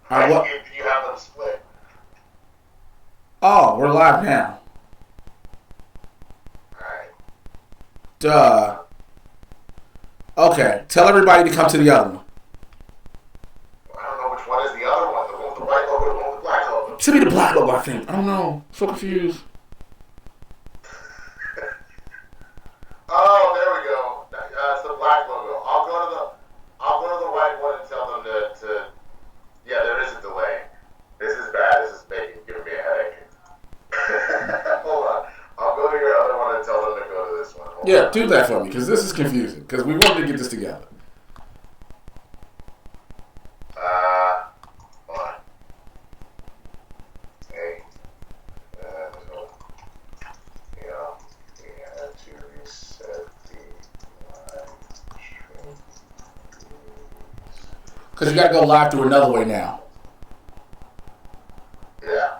All right, what? You have them split. Oh, we're live now. Alright. Duh. Okay, tell everybody to come to the other one. I don't know which one is the other one. The one with the white logo, the one with the black logo. Send me the black logo, I think. I don't know. So confused. Oh, there we go. It's the black logo. I'll go to the white one and tell them to. Yeah, there is a delay. This is bad. This is giving me a headache. Hold on. I'll go to your other one and tell them to go to this one. Hold on. Do that for me, because this is confusing. Because we wanted to get this together. Hold on. Hey. We had to reset the live stream. Because you got to go live through another way now. Yeah.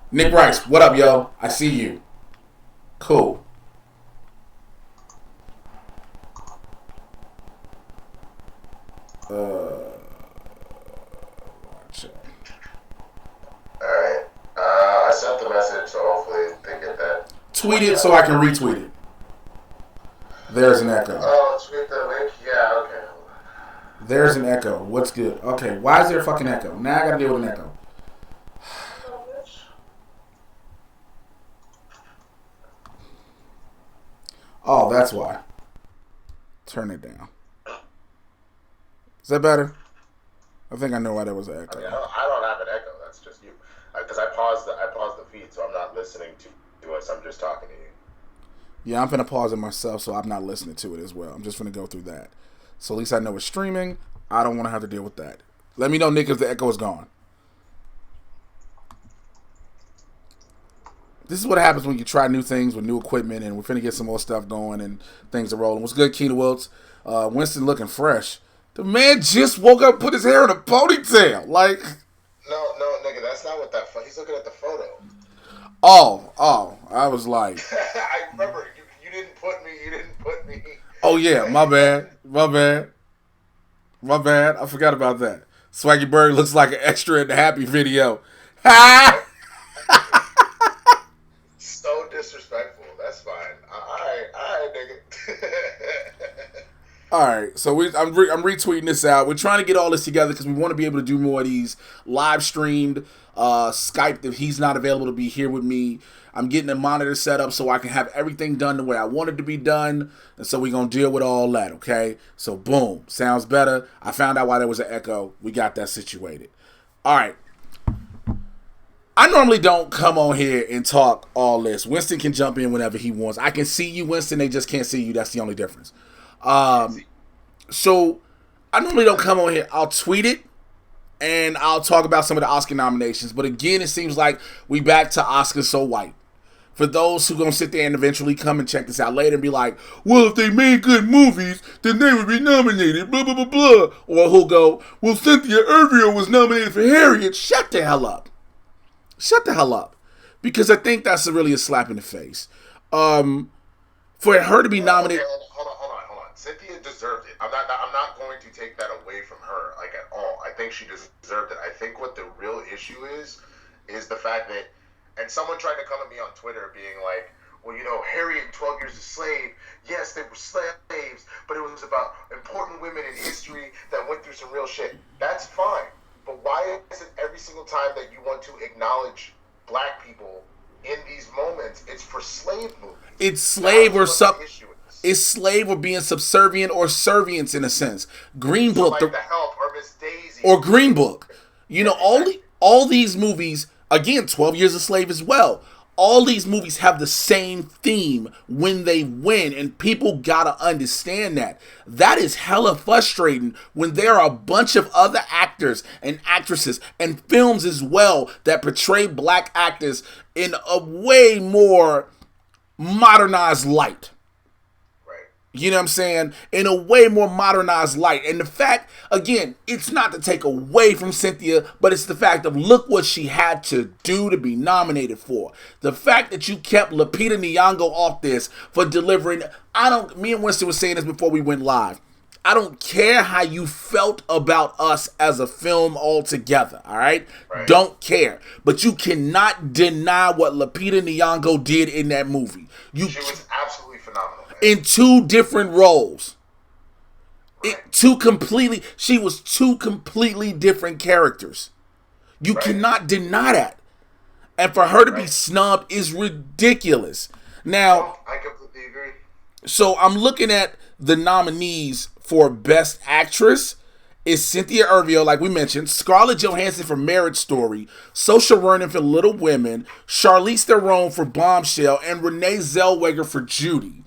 Nick Rice, what up, yo? I see you. Cool. Alright. I sent the message, so hopefully they get that. Tweet it so I can retweet it. There's an echo. Oh, tweet the link? Yeah, okay. There's an echo. What's good? Okay, why is there a fucking echo? Now I gotta deal with an echo. Oh, that's why. Turn it down. Is that better? I think I know why there was an echo. I don't have an echo. That's just you. Because I paused the feed, so I'm not listening to us. I'm just talking to you. Yeah, I'm finna pause it myself, so I'm not listening to it as well. I'm just finna go through that. So at least I know it's streaming. I don't want to have to deal with that. Let me know, Nick, if the echo is gone. This is what happens when you try new things with new equipment, and we're finna get some more stuff going and things are rolling. What's good, Keena Wiltz? Winston looking fresh. The man just woke up and put his hair in a ponytail. Like... No, nigga, that's not what that... He's looking at the photo. Oh, I was like... I remember, you didn't put me... Oh, yeah, my bad. I forgot about that. Swaggy Blerd looks like an extra in the Happy video. Ha! So disrespectful. That's fine. Alright, nigga. Alright, so I'm retweeting this out. We're trying to get all this together because we want to be able to do more of these live streamed Skype if he's not available to be here with me. I'm getting a monitor set up so I can have everything done the way I want it to be done. And so we're going to deal with all that, okay? So boom, sounds better. I found out why there was an echo. We got that situated. Alright. I normally don't come on here and talk all this. Winston can jump in whenever he wants. I can see you, Winston. They just can't see you. That's the only difference. So I normally don't come on here. I'll tweet it and I'll talk about some of the Oscar nominations. But again, it seems like we back to Oscars so white. For those who gonna sit there and eventually come and check this out later and be like, well, if they made good movies, then they would be nominated, blah, blah, blah, blah. Or who'll go, well, Cynthia Erivo was nominated for Harriet. Shut the hell up. Shut the hell up. Because I think that's really a slap in the face. For her to be nominated... Okay, hold on. Cynthia deserved it. I'm not going to take that away from her, like, at all. I think she deserved it. I think what the real issue is the fact that... And someone tried to come at me on Twitter being like, well, Harriet and 12 Years a Slave, yes, they were slaves, but it was about important women in history that went through some real shit. That's fine. But why is it every single time that you want to acknowledge black people in these moments, it's for slave movies? It's slave or something. It's slave or being subservient or servience in a sense. Green Book. So like The Help or Miss Daisy. Or Green Book. All these movies... Again, 12 Years a Slave as well. All these movies have the same theme when they win, and people gotta understand that. That is hella frustrating when there are a bunch of other actors and actresses and films as well that portray black actors in a way more modernized light. You know what I'm saying? In a way more modernized light. And the fact, again, it's not to take away from Cynthia, but it's the fact of look what she had to do to be nominated for. The fact that you kept Lupita Nyong'o off this for delivering, me and Winston was saying this before we went live. I don't care how you felt about us as a film altogether, all right? Right. Don't care. But you cannot deny what Lupita Nyong'o did in that movie. She was absolutely phenomenal, man. In 2 different roles. Right. She was 2 completely different characters. You cannot deny that. And for her to be snubbed is ridiculous. Now, I completely agree. So I'm looking at the nominees for Best Actress. Is Cynthia Erivo, like we mentioned, Scarlett Johansson for Marriage Story, Saoirse Ronan for Little Women, Charlize Theron for Bombshell, and Renee Zellweger for Judy.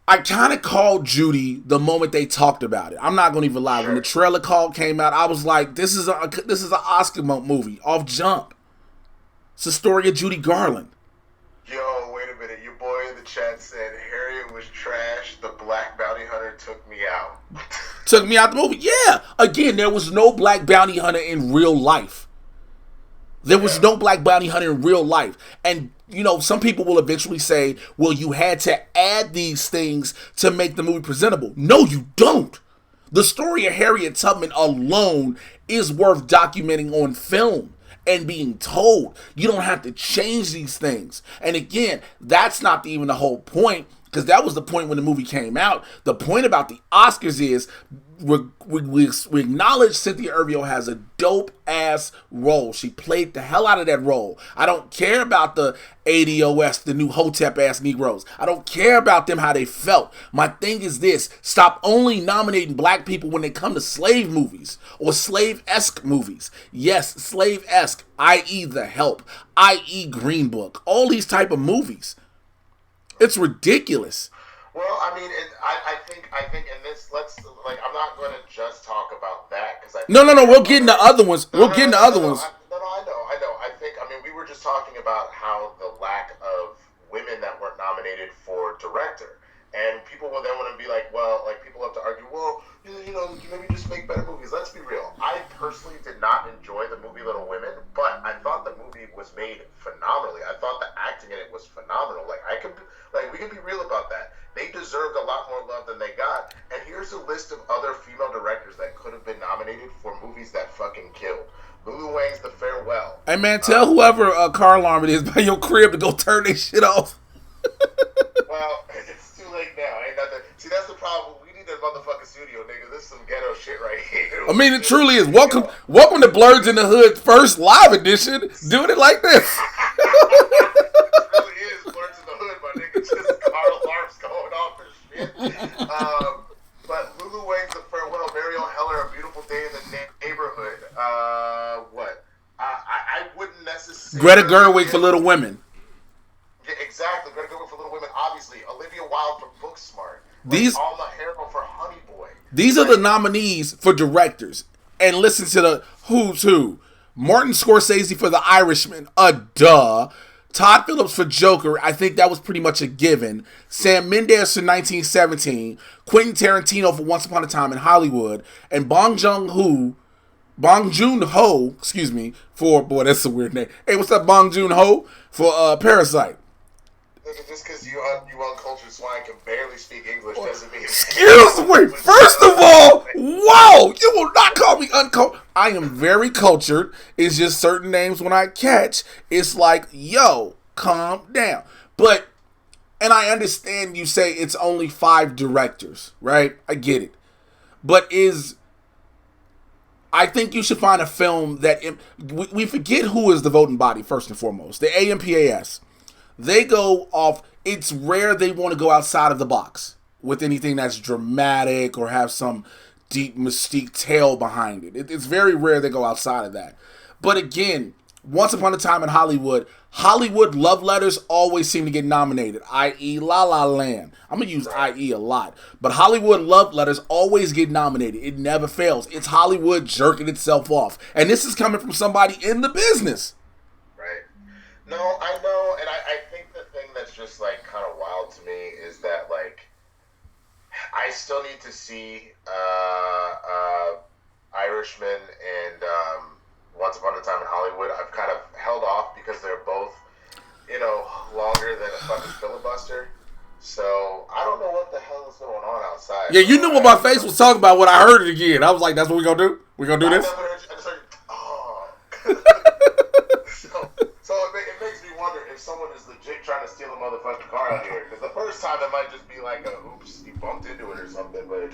I kind of called Judy the moment they talked about it. I'm not going to even lie. When the trailer call came out, I was like, this is an Oscar movie off jump. It's the story of Judy Garland. Yo, wait a minute. Your boy in the chat said Harriet was trash. The Black Bounty Hunter took me out. Took me out the movie. Yeah. Again, there was no Black Bounty Hunter in real life. There was no Black Bounty Hunter in real life. And, you know, some people will eventually say, well, you had to add these things to make the movie presentable. No, you don't. The story of Harriet Tubman alone is worth documenting on film and being told. You don't have to change these things. And again, that's not even the whole point, because that was the point when the movie came out. The point about the Oscars is we acknowledge Cynthia Erivo has a dope-ass role. She played the hell out of that role. I don't care about the ADOS, the new Hotep-ass Negroes. I don't care about them, how they felt. My thing is this: stop only nominating black people when they come to slave movies or slave-esque movies. Yes, slave-esque, i.e. The Help, i.e. Green Book, all these type of movies. It's ridiculous. Well, I mean, I think in this, I'm not going to just talk about that, because No, we'll get into other ones. We'll get into other ones. I know. I mean, we were just talking about how the lack of women that weren't nominated for director, and people will then want to be like, well, like, people have to argue, well, you know, maybe just make better movies. Let's be real. I personally did not enjoy the movie Little Women, but I thought the movie was made phenomenally. I thought the acting in it was phenomenal. We can be real about that. They deserved a lot more love than they got. And here's a list of other female directors that could have been nominated for movies that fucking killed. Lulu Wang's The Farewell. Hey, man, tell whoever car alarm it is by your crib to go turn their shit off. Well, it's too late now. Ain't nothing. See, that's the problem. We need a motherfucking studio, nigga. This is some ghetto shit right here. I mean, it truly is. Welcome to Blerds in the Hood first live edition. Doing it like this. It really is Blerds in the Hood, my nigga. Just car alarms going off and shit. But Lulu Wang's The Farewell, Mariel Heller, A Beautiful Day in the Neighborhood. I wouldn't necessarily... Greta Gerwig for Little Women. Yeah, exactly. Greta Gerwig for Little Women, obviously. Olivia Wilde for Booksmart. Alma Harrow for Honey Boy. These are the nominees for directors. And listen to the who's who. Martin Scorsese for The Irishman. Duh. Todd Phillips for Joker. I think that was pretty much a given. Sam Mendes for 1917. Quentin Tarantino for Once Upon a Time in Hollywood. And Bong Joon-ho, for, boy, that's a weird name. Hey, what's up, Bong Joon-ho? For Parasite. Just because you uncultured swine can barely speak English doesn't mean... Excuse me. First of all, whoa, you will not call me uncultured. I am very cultured. It's just certain names when I catch, it's like, yo, calm down. But, and I understand you say it's only 5 directors, right? I get it. But I think you should find a film that... We forget who is the voting body, first and foremost. The AMPAS. They go off, it's rare they want to go outside of the box with anything that's dramatic or have some deep mystique tale behind it. It's very rare they go outside of that. But again, Once Upon a Time in Hollywood love letters always seem to get nominated, i.e. La La Land. I'm going to use i.e. a lot. But Hollywood love letters always get nominated. It never fails. It's Hollywood jerking itself off. And this is coming from somebody in the business. No, I know, and I think the thing that's just, like, kind of wild to me is that, like, I still need to see Irishman and Once Upon a Time in Hollywood. I've kind of held off because they're both, longer than a fucking filibuster. So, I don't know what the hell is going on out outside. Yeah, you knew what my face was talking about when I heard it again. I was like, "That's what we gonna do? We gonna do this?" I just heard, oh. so it makes me wonder if someone is legit trying to steal a motherfucking car out here. Because the first time it might just be like a oops, you bumped into it or something. But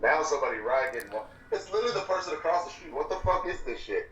now somebody getting one. It's literally the person across the street. What the fuck is this shit?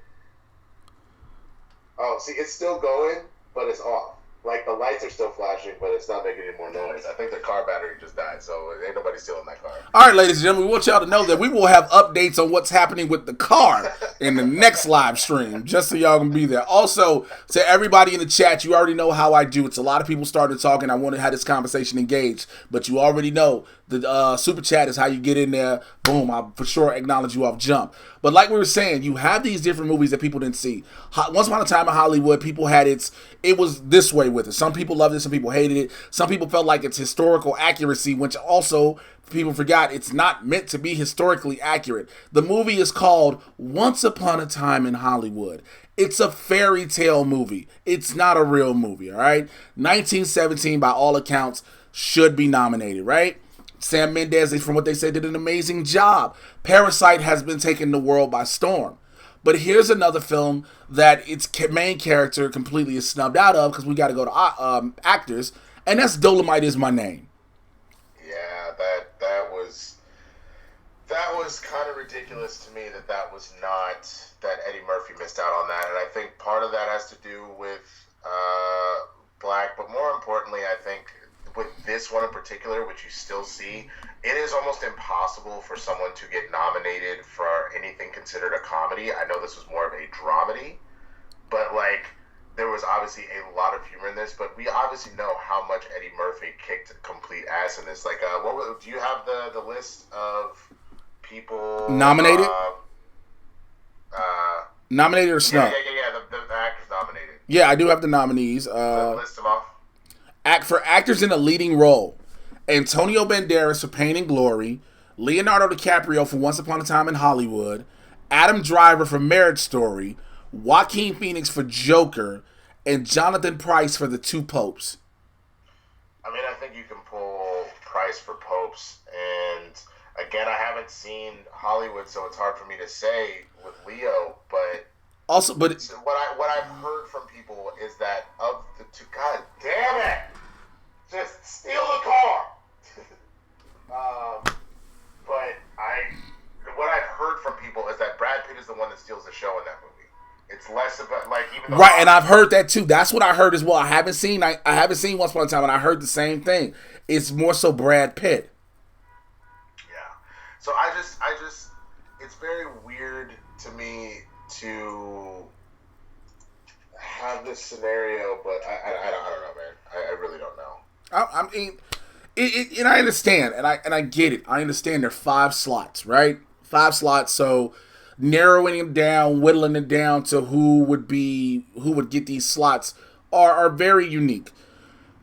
Oh, see, it's still going, but it's off. Like, the lights are still flashing, but it's not making any more noise. I think the car battery just died, so ain't nobody stealing that car. All right, ladies and gentlemen, we want y'all to know that we will have updates on what's happening with the car in the next live stream, just so y'all can be there. Also, to everybody in the chat, you already know how I do. It's a lot of people started talking. I want to have this conversation engaged, but you already know the super chat is how you get in there. Boom, I'll for sure acknowledge you off jump. But like we were saying, you have these different movies that people didn't see. Once upon a time in Hollywood, people had it was this way with it. Some people loved it, some people hated it. Some people felt like it's historical accuracy, which also people forgot it's not meant to be historically accurate. The movie is called Once Upon a Time in Hollywood. It's a fairy tale movie. It's not a real movie, all right? 1917, by all accounts, should be nominated, right? Sam Mendes, from what they said, did an amazing job. Parasite has been taking the world by storm. But here's another film that its main character completely is snubbed out of because we got to go to actors, and that's Dolomite Is My Name. Yeah, that was kind of ridiculous to me that was not, that Eddie Murphy missed out on that, and I think part of that has to do with Black, but more importantly, I think with this one in particular, which you still see, it is almost impossible for someone to get nominated for anything considered a comedy. I know this was more of a dramedy, but like there was obviously a lot of humor in this. But we obviously know how much Eddie Murphy kicked complete ass in this. Like, do you have the list of people nominated? Nominated or snubbed? Yeah. The actors nominated. Yeah, I do have the nominees. List them off. For actors in a leading role: Antonio Banderas for Pain and Glory, Leonardo DiCaprio for Once Upon a Time in Hollywood, Adam Driver for Marriage Story, Joaquin Phoenix for Joker, and Jonathan Pryce for The Two Popes. I mean, I think you can pull Pryce for Popes, and again, I haven't seen Hollywood, so it's hard for me to say with Leo, but also, but what I've heard from people is that of the two, God damn it, just steal the car. But what I've heard from people is that Brad Pitt is the one that steals the show in that movie. It's less about like even though right, and I've heard that too. That's what I heard as well. I haven't seen Once Upon a Time, and I heard the same thing. It's more so Brad Pitt. Yeah. So I just, it's very weird to me to have this scenario, but I don't know, man. I really don't know. I mean, and I understand, and I get it. I understand there are 5 slots, right? 5 slots, so narrowing them down, whittling it down to who would get these slots are very unique.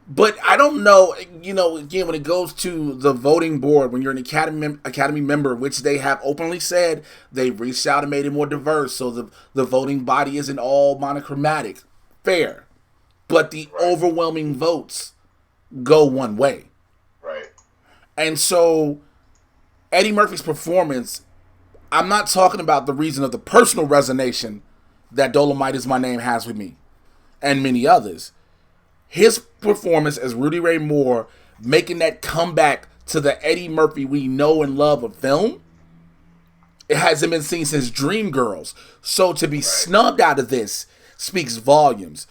But I don't know, again, when it goes to the voting board, when you're an Academy member, which they have openly said they've reached out and made it more diverse, so the voting body isn't all monochromatic. Fair. But the overwhelming votes go one way. Right. And so Eddie Murphy's performance, I'm not talking about the reason of the personal resonation that Dolomite Is My Name has with me and many others. His performance as Rudy Ray Moore, making that comeback to the Eddie Murphy we know and love of film, it hasn't been seen since Dreamgirls. So to be snubbed out of this speaks volumes.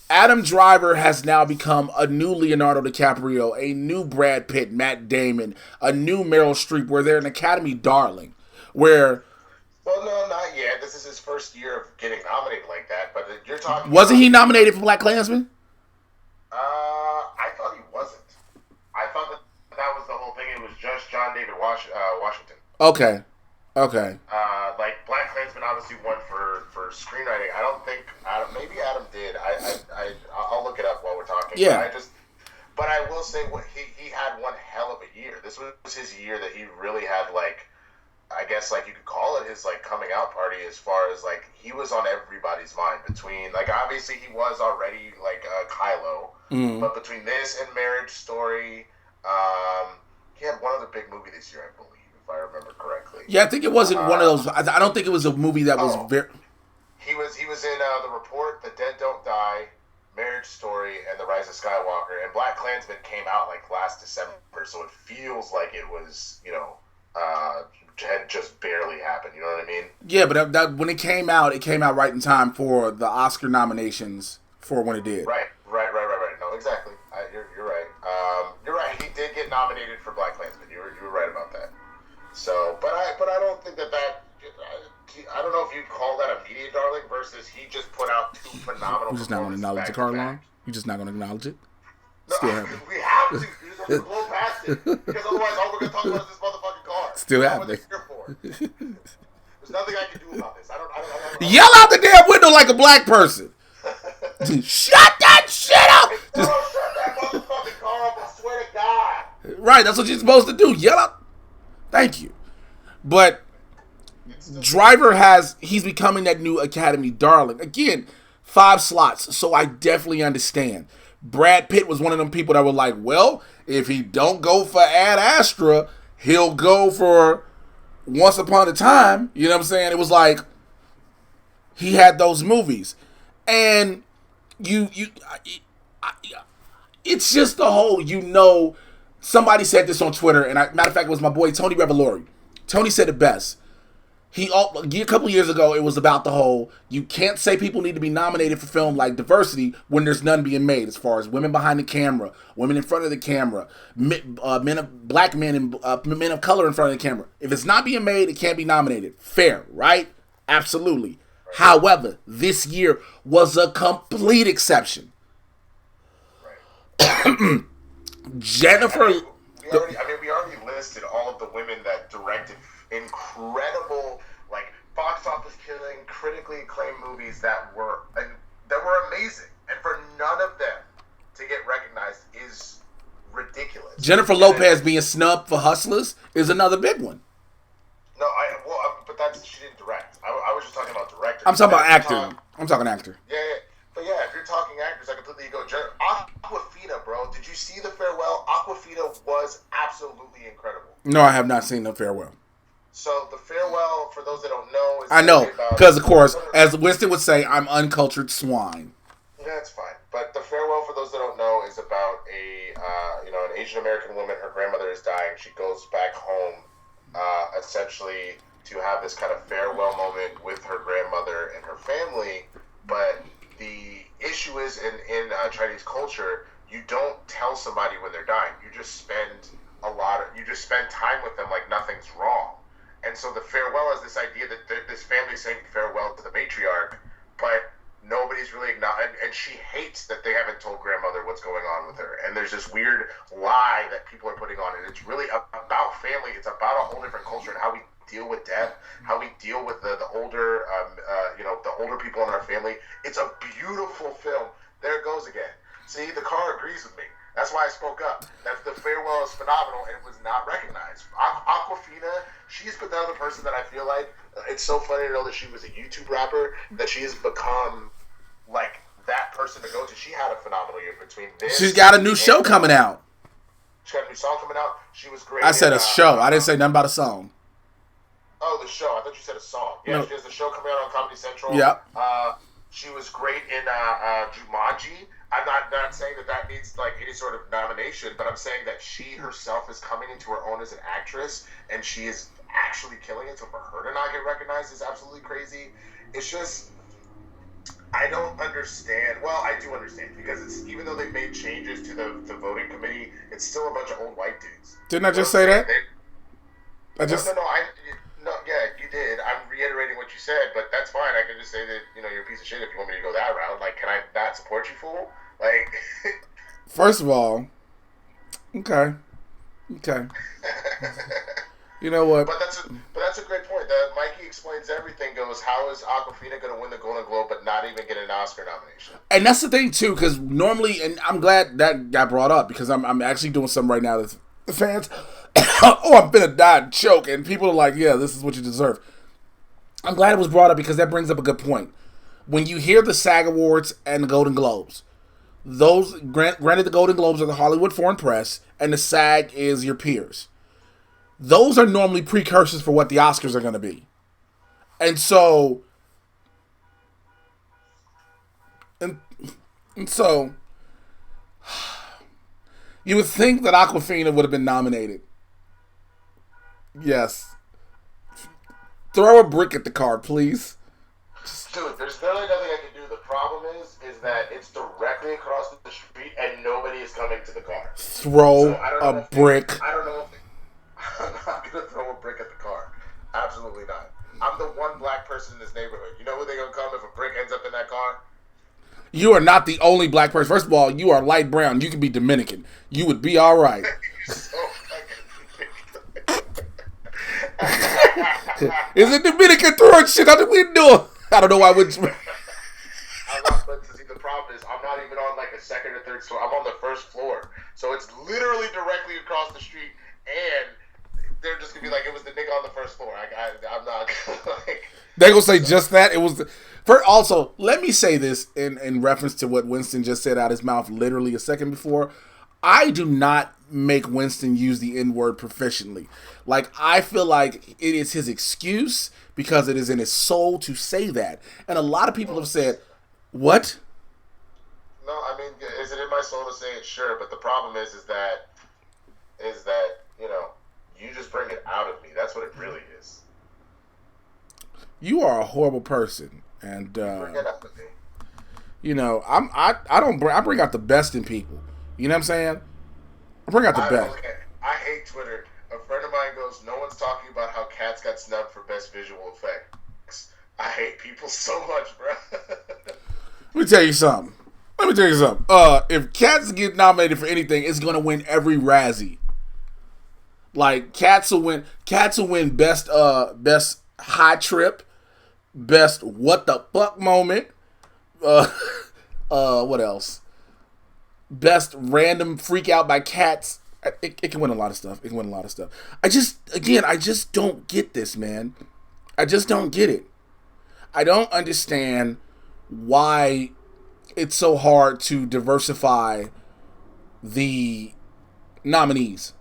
Adam Driver has now become a new Leonardo DiCaprio, a new Brad Pitt, Matt Damon, a new Meryl Streep, where they're an Academy darling. Well, no, not yet. This is his first year of getting nominated like that. But you're talking. Wasn't he nominated for Black Klansman? I thought he wasn't. I thought that was the whole thing. It was just John David Washington. Okay. Like Black Klansman obviously won for screenwriting. I don't think maybe Adam did. I'll look it up while we're talking. Yeah. But I will say he had one hell of a year. This was his year that he really had like, I guess like you could call it his like coming out party, as far as like he was on everybody's mind between like obviously he was already like Kylo, but between this and Marriage Story, He had one other big movie this year, I believe, if I remember correctly. Yeah, I think it wasn't one of those. I don't think it was a movie that was very. He was in The Report, The Dead Don't Die, Marriage Story, and The Rise of Skywalker. And Black Klansman came out like last December, so it feels like it was, had just barely happened. You know what I mean? Yeah, but that when it came out right in time for the Oscar nominations for when it did. Right. No, exactly. You're right. You're right. He did get nominated for Black Klansman. You were right about that. So, but I don't think that. I don't know if you'd call that a media darling versus he just put out two phenomenal. You're just not going to acknowledge the card line. You're just not going to acknowledge it. No, Still happening. We have to. You just have to blow past it because otherwise, all we're going to talk about is this motherfucking card. Still happening. There's nothing I can do about this. I don't Yell out the damn window like a black person. Shut that shit up. Bro, shut that motherfucking car up. I swear to God. Right, that's what you're supposed to do. Yell out. Thank you. But Driver he's becoming that new Academy darling. Again, 5 slots, so I definitely understand. Brad Pitt was one of them people that were like, well, if he don't go for Ad Astra, he'll go for Once Upon a Time. You know what I'm saying? It was like he had those movies. And it's just the whole, somebody said this on Twitter, and matter of fact, it was my boy Tony Revolori. Tony said it best. A couple years ago, it was about the whole, you can't say people need to be nominated for film like diversity when there's none being made, as far as women behind the camera, women in front of the camera, black men and men of color in front of the camera. If it's not being made, it can't be nominated. Fair, right? Absolutely. However, this year was a complete exception. Right. Jennifer... We already listed all of the women that directed incredible, like, box office killing, critically acclaimed movies that were amazing, and for none of them to get recognized is ridiculous. Jennifer Lopez being snubbed for Hustlers is another big one. No, but she didn't direct. I was just talking about directors. I'm talking about actor. I'm talking actor. Yeah. But yeah, if you're talking actors, I completely go. Aquafina, bro. Did you see The Farewell? Aquafina was absolutely incredible. No, I have not seen The Farewell. So The Farewell, for those that don't know, is I know, because of course, as Winston would say, I'm uncultured swine. Yeah, that's fine. But The Farewell, for those that don't know, is about an Asian American woman. Her grandmother is dying. She goes back home, essentially to have this kind of farewell moment with her grandmother and her family. But the issue is in Chinese culture, you don't tell somebody when they're dying. You just spend time with them like nothing's wrong. And so The Farewell is this idea that this family is saying farewell to the matriarch, but nobody's really acknowledged, and she hates that they haven't told grandmother what's going on with her. And there's this weird lie that people are putting on it. It's really about family. It's about a whole different culture and how we deal with death, how we deal with the older, the older people in our family. It's a beautiful film. There it goes again. See, the car agrees with me. That's why I spoke up. That The Farewell is phenomenal and it was not recognized. Aquafina, she's another person that I feel like, it's so funny to know that she was a YouTube rapper, that she has become like that person to go to. She had a phenomenal year between this. She's got a new show coming out. She got a new song coming out. She was great. I said a show. I didn't say nothing about a song. Oh, the show. I thought you said a song. Yeah, No. She has a show coming out on Comedy Central. Yeah. She was great in Jumanji. I'm not saying that needs like any sort of nomination, but I'm saying that she herself is coming into her own as an actress, and she is actually killing it. So for her to not get recognized is absolutely crazy. It's just, I don't understand. Well, I do understand, because it's, even though they've made changes to the voting committee, it's still a bunch of old white dudes. Didn't I just say that? No, yeah, you did. I'm reiterating what you said, but that's fine. I can just say that, you're a piece of shit if you want me to go that route. Like, can I not support you, fool? Like, first of all, okay. You know what? But that's a great point. Mikey Explains Everything goes, how is Aquafina going to win the Golden Globe but not even get an Oscar nomination? And that's the thing too, because normally, and I'm glad that got brought up, because I'm actually doing something right now that the fans, I'm finna die and choke, and people are like, yeah, this is what you deserve. I'm glad it was brought up, because that brings up a good point. When you hear the SAG Awards and the Golden Globes, Granted, the Golden Globes are the Hollywood Foreign Press, and the SAG is your peers. Those are normally precursors for what the Oscars are going to be. And so, and so, you would think that Awkwafina would have been nominated. Yes. Throw a brick at the car, please. Dude, there's literally nothing I can do. The problem is that it's directly across the street and nobody is coming to the car. Throw a brick. I don't know if I'm not going to throw a brick at the car. Absolutely not. I'm the one black person in this neighborhood. You know who they're going to come if a brick ends up in that car? You are not the only black person. First of all, you are light brown. You could be Dominican. You would be all right. Is it Dominican throwing shit out the window? I don't know why I wouldn't. But see, the problem is I'm not even on like a second or third floor. I'm on the first floor. So it's literally directly across the street, and they're just going to be like, it was the nigga on the first floor. I'm not like... They're going to say just that? It was... Also, let me say this in reference to what Winston just said out his mouth literally a second before. I do not make Winston use the N-word proficiently. Like, I feel like it is his excuse because it is in his soul to say that. And a lot of people have said, what? No, I mean, is it in my soul to say it? Sure, but the problem is that, you know, you just bring it out of me. That's what it really is. You are a horrible person. And, bring it out of me. You know, I bring out the best in people. You know what I'm saying? I bring out the best. I hate Twitter. A friend of mine goes, no one's talking about how Cats got snubbed for best visual effects. I hate people so much, bro. Let me tell you something. If Cats get nominated for anything, it's gonna win every Razzie. Like Cats will win best high trip, best what the fuck moment. What else? Best random freak out by cats. It can win a lot of stuff. I just don't get this, man. I just don't get it. I don't understand why it's so hard to diversify the nominees.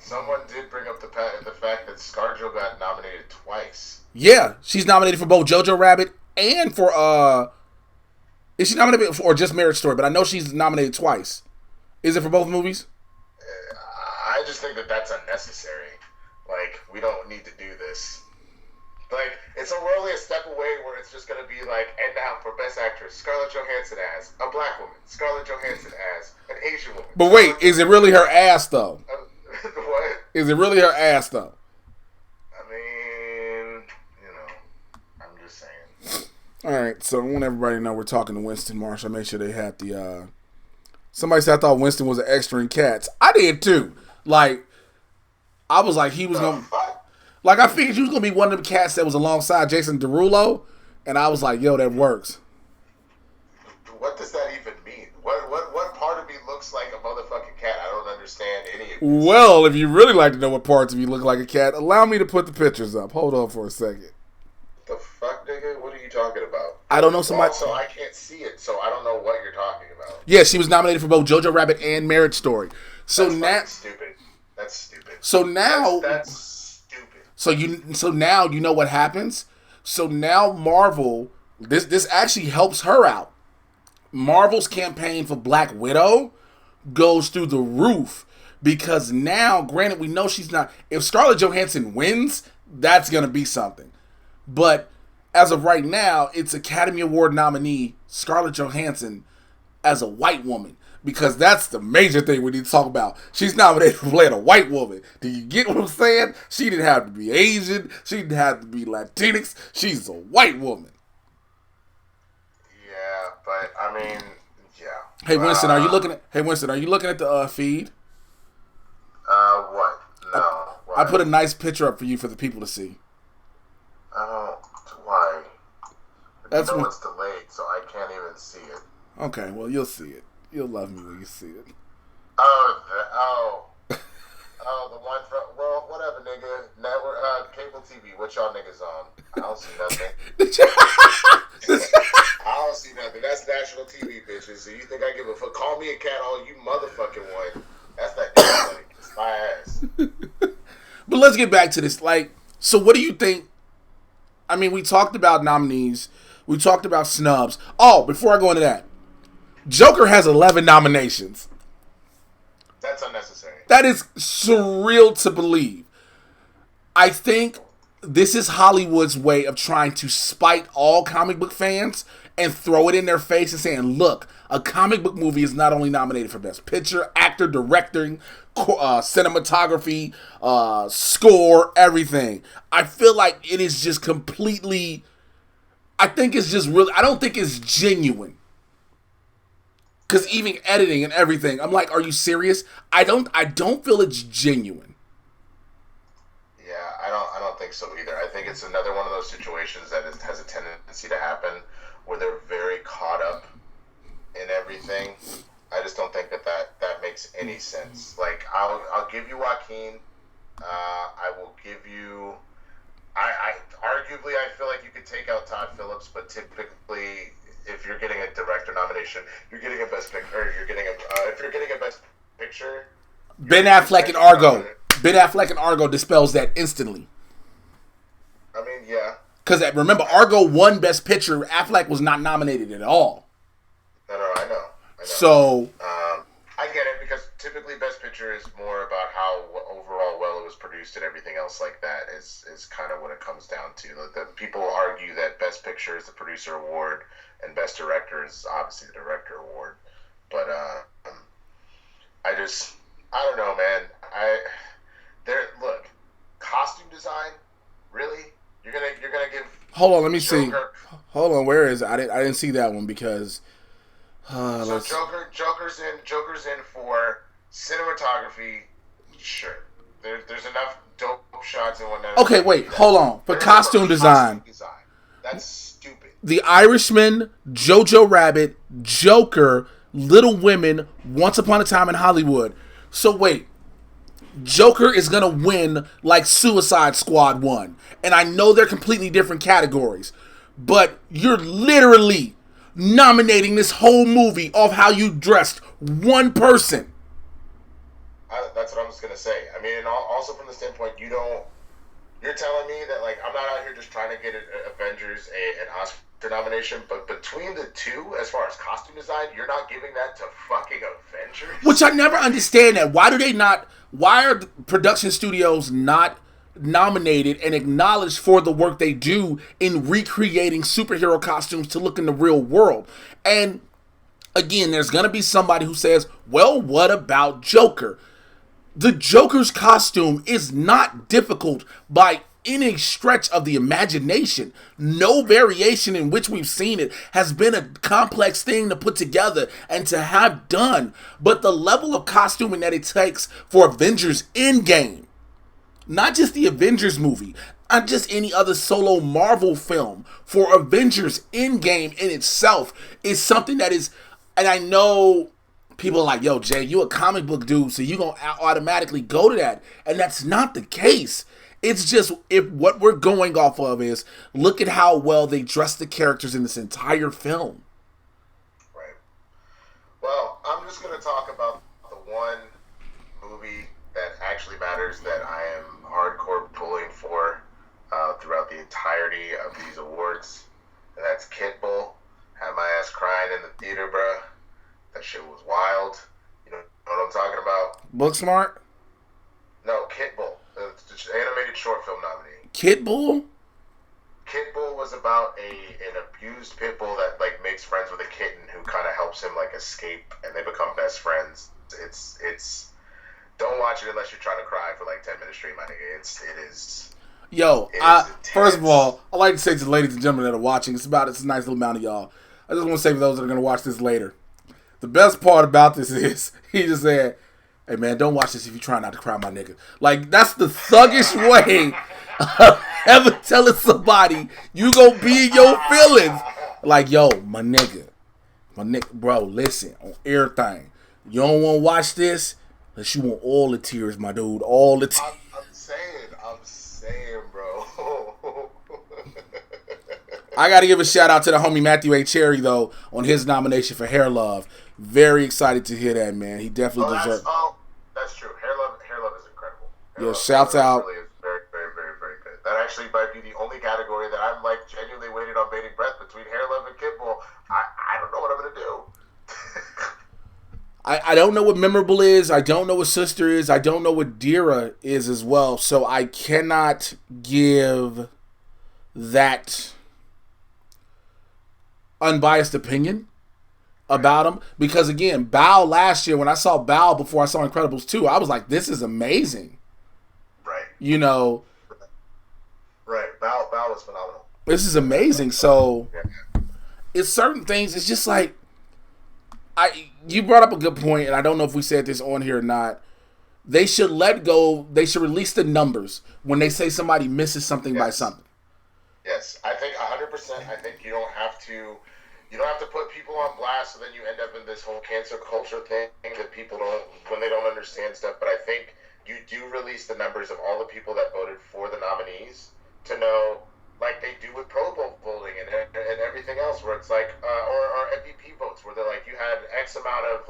Someone did bring up the fact that ScarJo got nominated twice. Yeah, she's nominated for both Jojo Rabbit and for is she nominated for just Marriage Story? But I know she's nominated twice. Is it for both movies? I just think that's unnecessary. Like, we don't need to do this. Like, we're only a step away where it's just going to be like, and now for Best Actress, Scarlett Johansson as a black woman, Scarlett Johansson as an Asian woman. But wait, is it really her ass, though? What? Is it really her ass, though? I mean, you know, I'm just saying. All right, so I want everybody to know we're talking to Winston Marsh. I made sure they had the, somebody said I thought Winston was an extra in Cats. I did, too. Like, I was like, he was going to... Like, I figured you was going to be one of them cats that was alongside Jason Derulo, and I was like, yo, that works. What does that even mean? What part of me looks like a motherfucking cat? I don't understand any of this. Well, if you really like to know what parts of you look like a cat, allow me to put the pictures up. Hold on for a second. The fuck, nigga? What are you talking about? I don't know somebody... Also, I can't see it, so I don't know what you're talking about. Yeah, she was nominated for both Jojo Rabbit and Marriage Story. So That's stupid. That's stupid. So now... That's stupid. So now you know what happens? So now Marvel, this actually helps her out. Marvel's campaign for Black Widow goes through the roof because now, granted, we know she's not... If Scarlett Johansson wins, that's going to be something. But as of right now, it's Academy Award nominee Scarlett Johansson as a white woman. Because that's the major thing we need to talk about. She's nominated for playing a white woman. Do you get what I'm saying? She didn't have to be Asian. She didn't have to be Latinx. She's a white woman. Yeah, but I mean, yeah. Hey Winston, are you looking at? The feed? What? No. What? I put a nice picture up for you for the people to see. Why? That's when it's delayed, so I can't even see it. Okay, well you'll see it. You'll love me when you see it. Oh, the one from, well, whatever, nigga. Network, cable TV. What y'all niggas on? I don't see nothing. I I don't see nothing. That's national TV, bitches. So you think I give a fuck? Call me a cat all you motherfucking want. That's that damn money. It's my ass. But let's get back to this. Like, so what do you think? I mean, we talked about nominees. We talked about snubs. Oh, before I go into that, Joker has 11 nominations. That's unnecessary. That is surreal to believe. I think this is Hollywood's way of trying to spite all comic book fans and throw it in their face and saying, look, a comic book movie is not only nominated for Best Picture, Actor, Directing, Cinematography, Score, everything. I feel like it is just completely... I think it's just really... I don't think it's genuine. Because even editing and everything, I'm like, are you serious? I don't feel it's genuine. Yeah, I don't think so either. I think it's another one of those situations that has a tendency to happen where they're very caught up in everything. I just don't think that makes any sense. Like, I'll give you Joaquin. I will give you... I arguably, I feel like you could take out Todd Phillips, but typically... If you're getting a director nomination, you're getting a best picture. Or you're getting if you're getting a best picture, Ben Affleck and Argo. Ben Affleck and Argo dispels that instantly. I mean, yeah. Because remember, Argo won Best Picture. Affleck was not nominated at all. No, I know. So I get it, because typically Best Picture is more about how overall well it was produced, and everything else like that is kind of what it comes down to. The people argue that Best Picture is the producer award and Best Director is obviously the director award. But I don't know, man. Look, costume design, really? You're gonna give... Hold on, let me see. Hold on, where is it? I didn't see that one because... so Joker's in for cinematography. Sure, there's enough dope shots and whatnot. Okay, wait, hold on. For costume design, that's stupid. The Irishman, Jojo Rabbit, Joker, Little Women, Once Upon a Time in Hollywood. So wait, Joker is gonna win like Suicide Squad won, and I know they're completely different categories, but you're literally nominating this whole movie off how you dressed one person. That's what I'm just gonna say. I mean, and also from the standpoint, you're telling me that, like, I'm not out here just trying to get Avengers an Oscar nomination, but between the two, as far as costume design, you're not giving that to fucking Avengers? Which I never understand that. Why are the production studios not nominated and acknowledged for the work they do in recreating superhero costumes to look in the real world? And again, there's going to be somebody who says, well, what about Joker? The Joker's costume is not difficult by any stretch of the imagination. No variation in which we've seen it has been a complex thing to put together and to have done. But the level of costuming that it takes for Avengers Endgame, not just the Avengers movie, not just any other solo Marvel film, for Avengers Endgame in itself is something that is, and I know people are like, yo, Jay, you a comic book dude, so you gonna automatically go to that. And that's not the case. It's just, if what we're going off of is, look at how well they dress the characters in this entire film. Right. Well, I'm just going to talk about the one movie that actually matters, that I am hardcore pulling for throughout the entirety of these awards. And that's Kid Bull. Had my ass crying in the theater, bruh. That shit was wild. You know what I'm talking about? Booksmart? No, Kid Bull. The animated short film nominee. Kid Bull? Kid Bull was about an abused pit bull that, like, makes friends with a kitten who kind of helps him, like, escape, and they become best friends. It's don't watch it unless you're trying to cry for like 10 minutes straight, my nigga. It is. Yo, first of all, I'd like to say to the ladies and gentlemen that are watching, it's a nice little amount of y'all. I just want to say for those that are going to watch this later, the best part about this is he just said, hey man, don't watch this if you're trying not to cry, my nigga. Like, that's the thuggish way of ever telling somebody you gonna be in your feelings. Like, yo, my nigga, bro, listen, on everything. You don't want to watch this unless you want all the tears, my dude, all the tears. I'm saying, bro. I got to give a shout out to the homie Matthew A. Cherry, though, on his nomination for Hair Love. Very excited to hear that, man. He definitely deserves. That's true. Hair Love is incredible. Shouts out. Really is very, very, very, very good. That actually might be the only category that I'm like genuinely waiting on bated breath between Hair Love and Kitbull. I don't know what I'm gonna do. I don't know what Memorable is. I don't know what Sister is. I don't know what Dira is as well. So I cannot give that unbiased opinion about him, because again, Bao last year, when I saw Bao before I saw Incredibles 2, I was like, this is amazing. Right. You know. Right. Bao was phenomenal. This is amazing. So it's certain things. It's just like, you brought up a good point, and I don't know if we said this on here or not. They should let go. They should release the numbers when they say somebody misses something by something. Yes, I think 100%. I think you don't have to put people on blast, so then you end up in this whole cancel culture thing that people don't, when they don't understand stuff. But I think you do release the numbers of all the people that voted for the nominees to know, like they do with Pro Bowl voting and everything else, where it's like, or MVP votes, where they're like, you had X amount of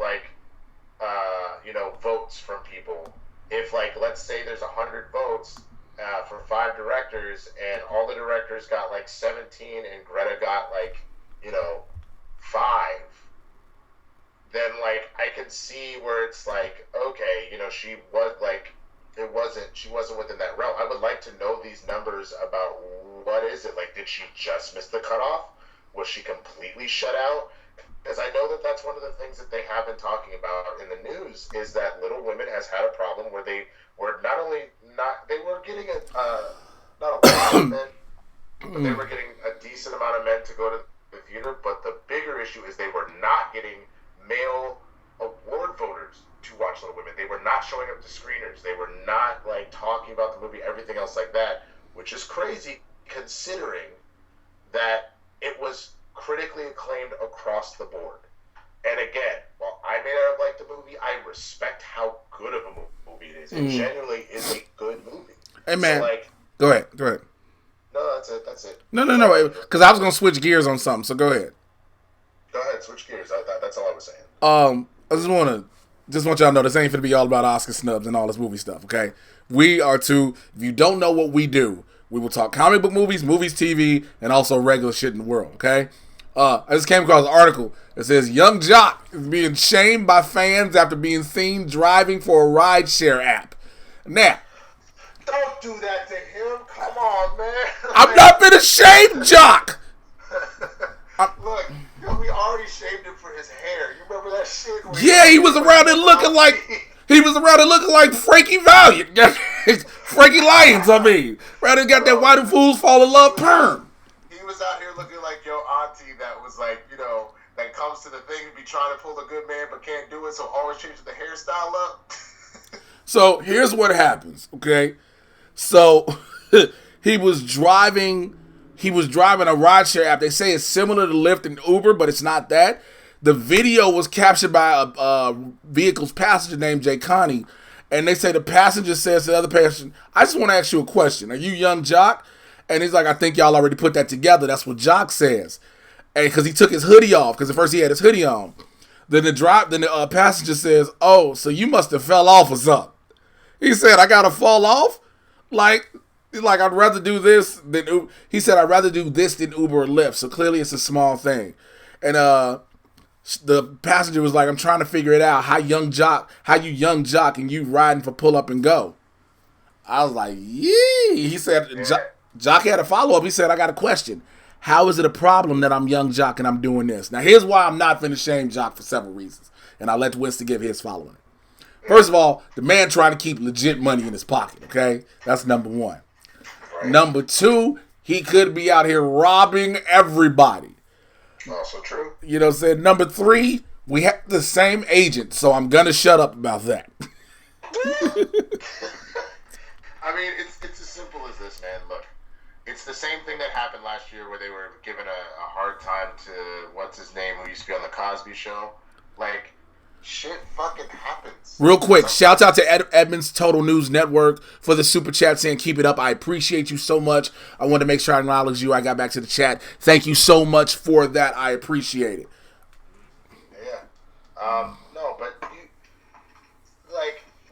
votes from people. If let's say there's 100 votes for 5 directors, and all the directors got 17, and Greta got 5, then I can see where it's okay, she was she wasn't within that realm. I would like to know these numbers about what is it, did she just miss the cutoff? Was she completely shut out? Because I know that that's one of the things that they have been talking about in the news, is that Little Women has had a problem where they were they were getting not a lot of men, but they were getting a decent amount of men to go to the theater. But the bigger issue is they were not getting male award voters to watch Little Women. They were not showing up to screeners. They were not talking about the movie, everything else like that, which is crazy considering that it was critically acclaimed across the board. And again, while I may not have liked the movie, I respect how good of a movie it is. It genuinely is a good movie. Hey man, so, go ahead. No, that's it. No, because I was gonna switch gears on something. So go ahead. Go ahead, switch gears. That's all I was saying. I just want y'all to know this ain't finna be all about Oscar snubs and all this movie stuff. Okay, we are two. If you don't know what we do, we will talk comic book movies, TV, and also regular shit in the world. Okay. I just came across an article that says Young Jock is being shamed by fans after being seen driving for a rideshare app. Now, don't do that to him. Come on, man. I'm not been ashamed, Jock. Look, we already shaved him for his hair. You remember that shit? Yeah, he was around it looking like Frankie Valiant, Frankie Lyons. I mean, rather got that Why Do Fools Fall in Love perm. He was out here looking like your auntie that was that comes to the thing and be trying to pull a good man but can't do it, so always changes the hairstyle up. So here's what happens, okay? So he was driving a rideshare app. They say it's similar to Lyft and Uber, but it's not that. The video was captured by a vehicle's passenger named Jay Connie, and they say the passenger says to the other passenger, "I just want to ask you a question. Are you Young Jock?" And he's like, "I think y'all already put that together." That's what Jock says. And because he took his hoodie off, because at first he had his hoodie on. Then the passenger says, "Oh, so you must have fell off or something." He said, "I gotta fall off? Like I'd rather do this than Uber." He said, "I'd rather do this than Uber or Lyft." So clearly it's a small thing. And the passenger was like, "I'm trying to figure it out. How you Young Jock and you riding for pull up and go?" I was like, "Yee." He said, Jock had a follow-up. He said, "I got a question. How is it a problem that I'm Young Jock and I'm doing this?" Now, here's why I'm not finna shame Jock for several reasons. And I'll let Winston give his following. First of all, the man trying to keep legit money in his pocket, okay? That's number one. Right. Number two, he could be out here robbing everybody. Also true. You know what I'm saying? Number three, we have the same agent, so I'm going to shut up about that. I mean, it's as simple as this, man. Look, it's the same thing that happened last year where they were giving a hard time to, what's his name, who used to be on the Cosby Show. shit fucking happens. Real quick, shout out to Edmonds Total News Network for the super chat saying keep it up. I appreciate you so much. I wanted to make sure I acknowledge you. I got back to the chat. Thank you so much for that. I appreciate it. Yeah. No, but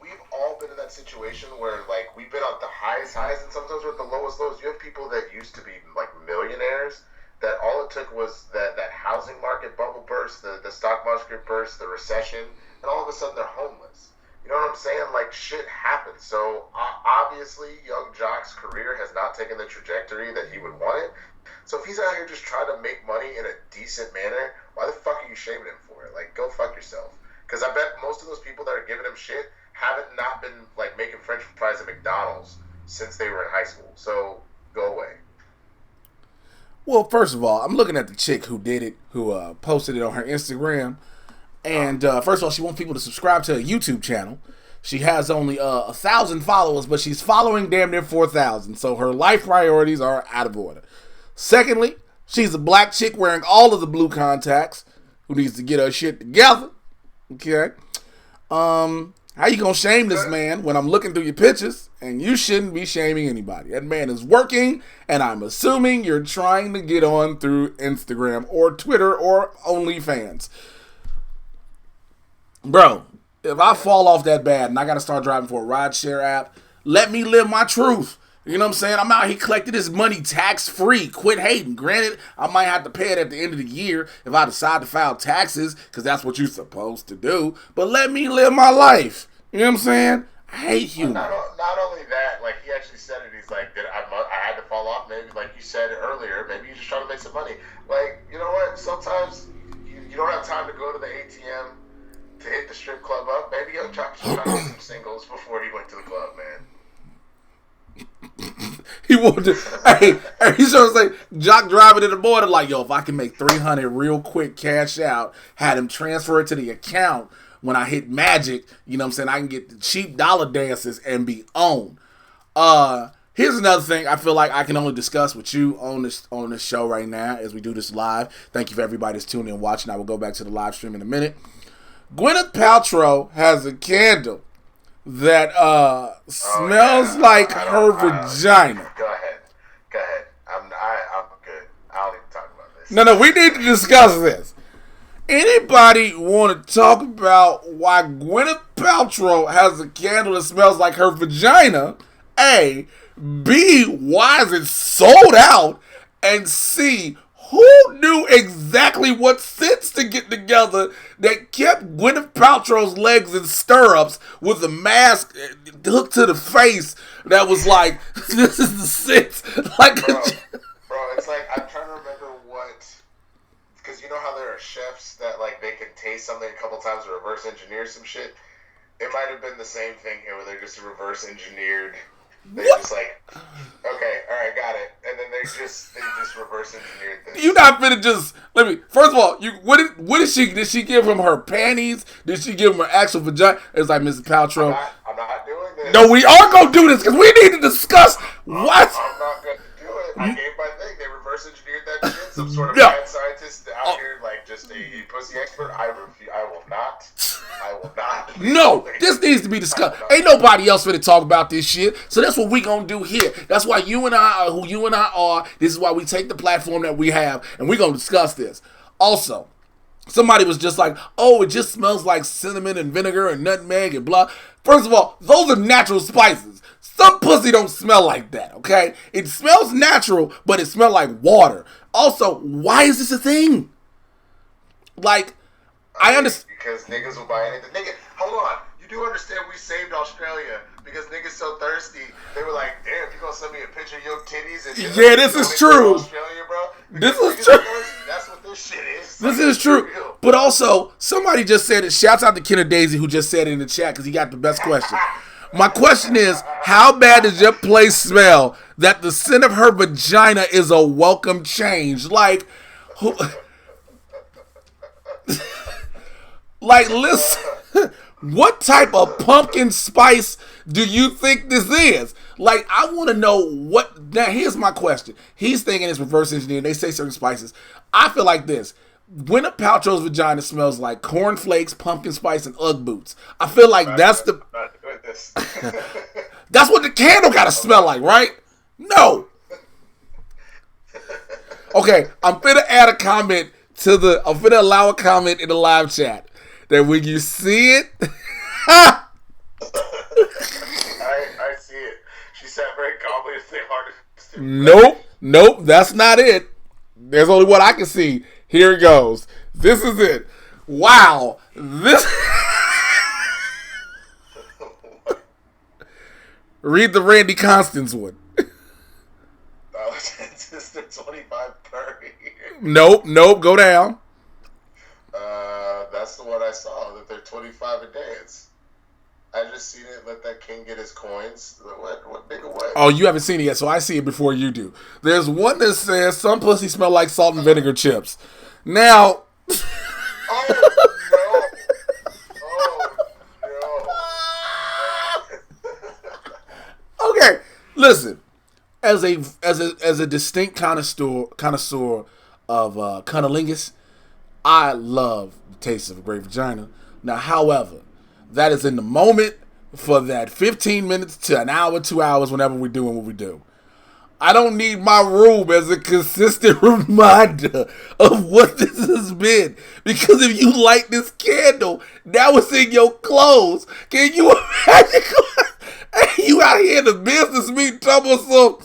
we've all been in that situation where like we've been at the highest highs and sometimes we're at the lowest lows. You have people that used to be like millionaires that all it took was that housing market bubble burst, the stock market burst, the recession, and all of a sudden they're homeless. You know what I'm saying? Like, shit happens. So, obviously, young Jock's career has not taken the trajectory that he would want it. So, if he's out here just trying to make money in a decent manner, why the fuck are you shaming him for it? Like, go fuck yourself. Because I bet most of those people that are giving him shit haven't not been, like, making french fries at McDonald's since they were in high school. So, go away. Well, first of all, I'm looking at the chick who did it, who posted it on her Instagram. And first of all, she wants people to subscribe to her YouTube channel. She has only 1,000 followers, but she's following damn near 4,000. So her life priorities are out of order. Secondly, she's a black chick wearing all of the blue contacts who needs to get her shit together. Okay. How you gonna shame this man when I'm looking through your pictures and you shouldn't be shaming anybody? That man is working, and I'm assuming you're trying to get on through Instagram or Twitter or OnlyFans. Bro, if I fall off that bad and I gotta start driving for a rideshare app, let me live my truth. You know what I'm saying? I'm out here collecting this money tax-free. Quit hating. Granted, I might have to pay it at the end of the year if I decide to file taxes, because that's what you're supposed to do. But let me live my life. You know what I'm saying? I hate you. Not only that, like, he actually said it. He's like, I had to fall off. Maybe, like you said earlier, maybe you're just trying to make some money. Like, you know what? Sometimes you don't have time to go to the ATM to hit the strip club up. Maybe Young Jock should try to get some singles before he went to the club, man. He wanted to, hey, he's trying to say, Jock driving to the border like, yo, if I can make 300 real quick cash out, had him transfer it to the account when I hit magic, you know what I'm saying, I can get the cheap dollar dances and be on. Here's another thing I feel like I can only discuss with you on this show right now as we do this live. Thank you for everybody that's tuning in and watching. I will go back to the live stream in a minute. Gwyneth Paltrow has a candle that smells like her vagina. Go ahead. I'm good. I don't need to talk about this. No, we need to discuss this. Anybody want to talk about why Gwyneth Paltrow has a candle that smells like her vagina? A. B. Why is it sold out? And C. Who knew exactly what scents to get together that kept Gwyneth Paltrow's legs in stirrups with a mask hooked to the face that was like, this is the scent. Like, bro, it's like, I'm trying to remember what, because you know how there are chefs that, like, they can taste something a couple times and reverse engineer some shit? It might have been the same thing here where they're just reverse engineered. They just like, okay, all right, got it, and then they just reverse engineered this. You not finna just let me. First of all, what did she give him her panties? Did she give him her actual vagina? It's like, Mrs. Paltrow. I'm not doing this. No, we are gonna do this because we need to discuss what. I'm not gonna do it. I gave my thing. They reverse engineered that shit. Some sort of mad scientist out here, like just a pussy expert. I refuse. I will not. No, this needs to be discussed. Ain't nobody else finna talk about this shit. So that's what we gonna do here. That's why you and I are who you and I are. This is why we take the platform that we have, and we're gonna discuss this. Also, somebody was just like, oh, it just smells like cinnamon and vinegar and nutmeg and blah. First of all, those are natural spices. Some pussy don't smell like that, okay? It smells natural, but it smells like water. Also, why is this a thing? Like, I understand. Because niggas will buy anything. Nigga, hold on. You do understand we saved Australia because niggas so thirsty. They were like, damn, you gonna send me a picture of your titties? And yeah, this is true. Australia, bro? This is true. That's what this shit is. This is true. But also, somebody just said it. Shouts out to Kenna Daisy who just said it in the chat because he got the best question. My question is, how bad does your place smell that the scent of her vagina is a welcome change? Like, who... Like, listen, what type of pumpkin spice do you think this is? Like, I want to know what... Now, here's my question. He's thinking it's reverse engineering. They say certain spices. I feel like this. Gwyneth Paltrow's vagina smells like cornflakes, pumpkin spice, and Ugg boots. I feel like that's the. That's what the candle gotta smell like, right? No. Okay, I'm finna add a comment I'm finna allow a comment in the live chat that when you see it. I see it. She sat very calmly and said hardest. Nope, that's not it. There's only what I can see. Here it goes. This is it. Wow. Read the Randy Constance one. It's the 25 Curry. Nope. Go down. That's the one I saw. That they're 25 a dance. I just seen it. Let that king get his coins. What nigga what? Oh, you haven't seen it yet, so I see it before you do. There's one that says some pussy smell like salt and vinegar chips. Now. Okay, listen. As a distinct connoisseur of cunnilingus, I love the taste of a great vagina. Now, however, that is in the moment for that 15 minutes to an hour, 2 hours, whenever we're doing what we do. I don't need my room as a consistent reminder of what this has been. Because if you light this candle, now it's in your clothes. Can you imagine? You out here in the business meeting talking about some.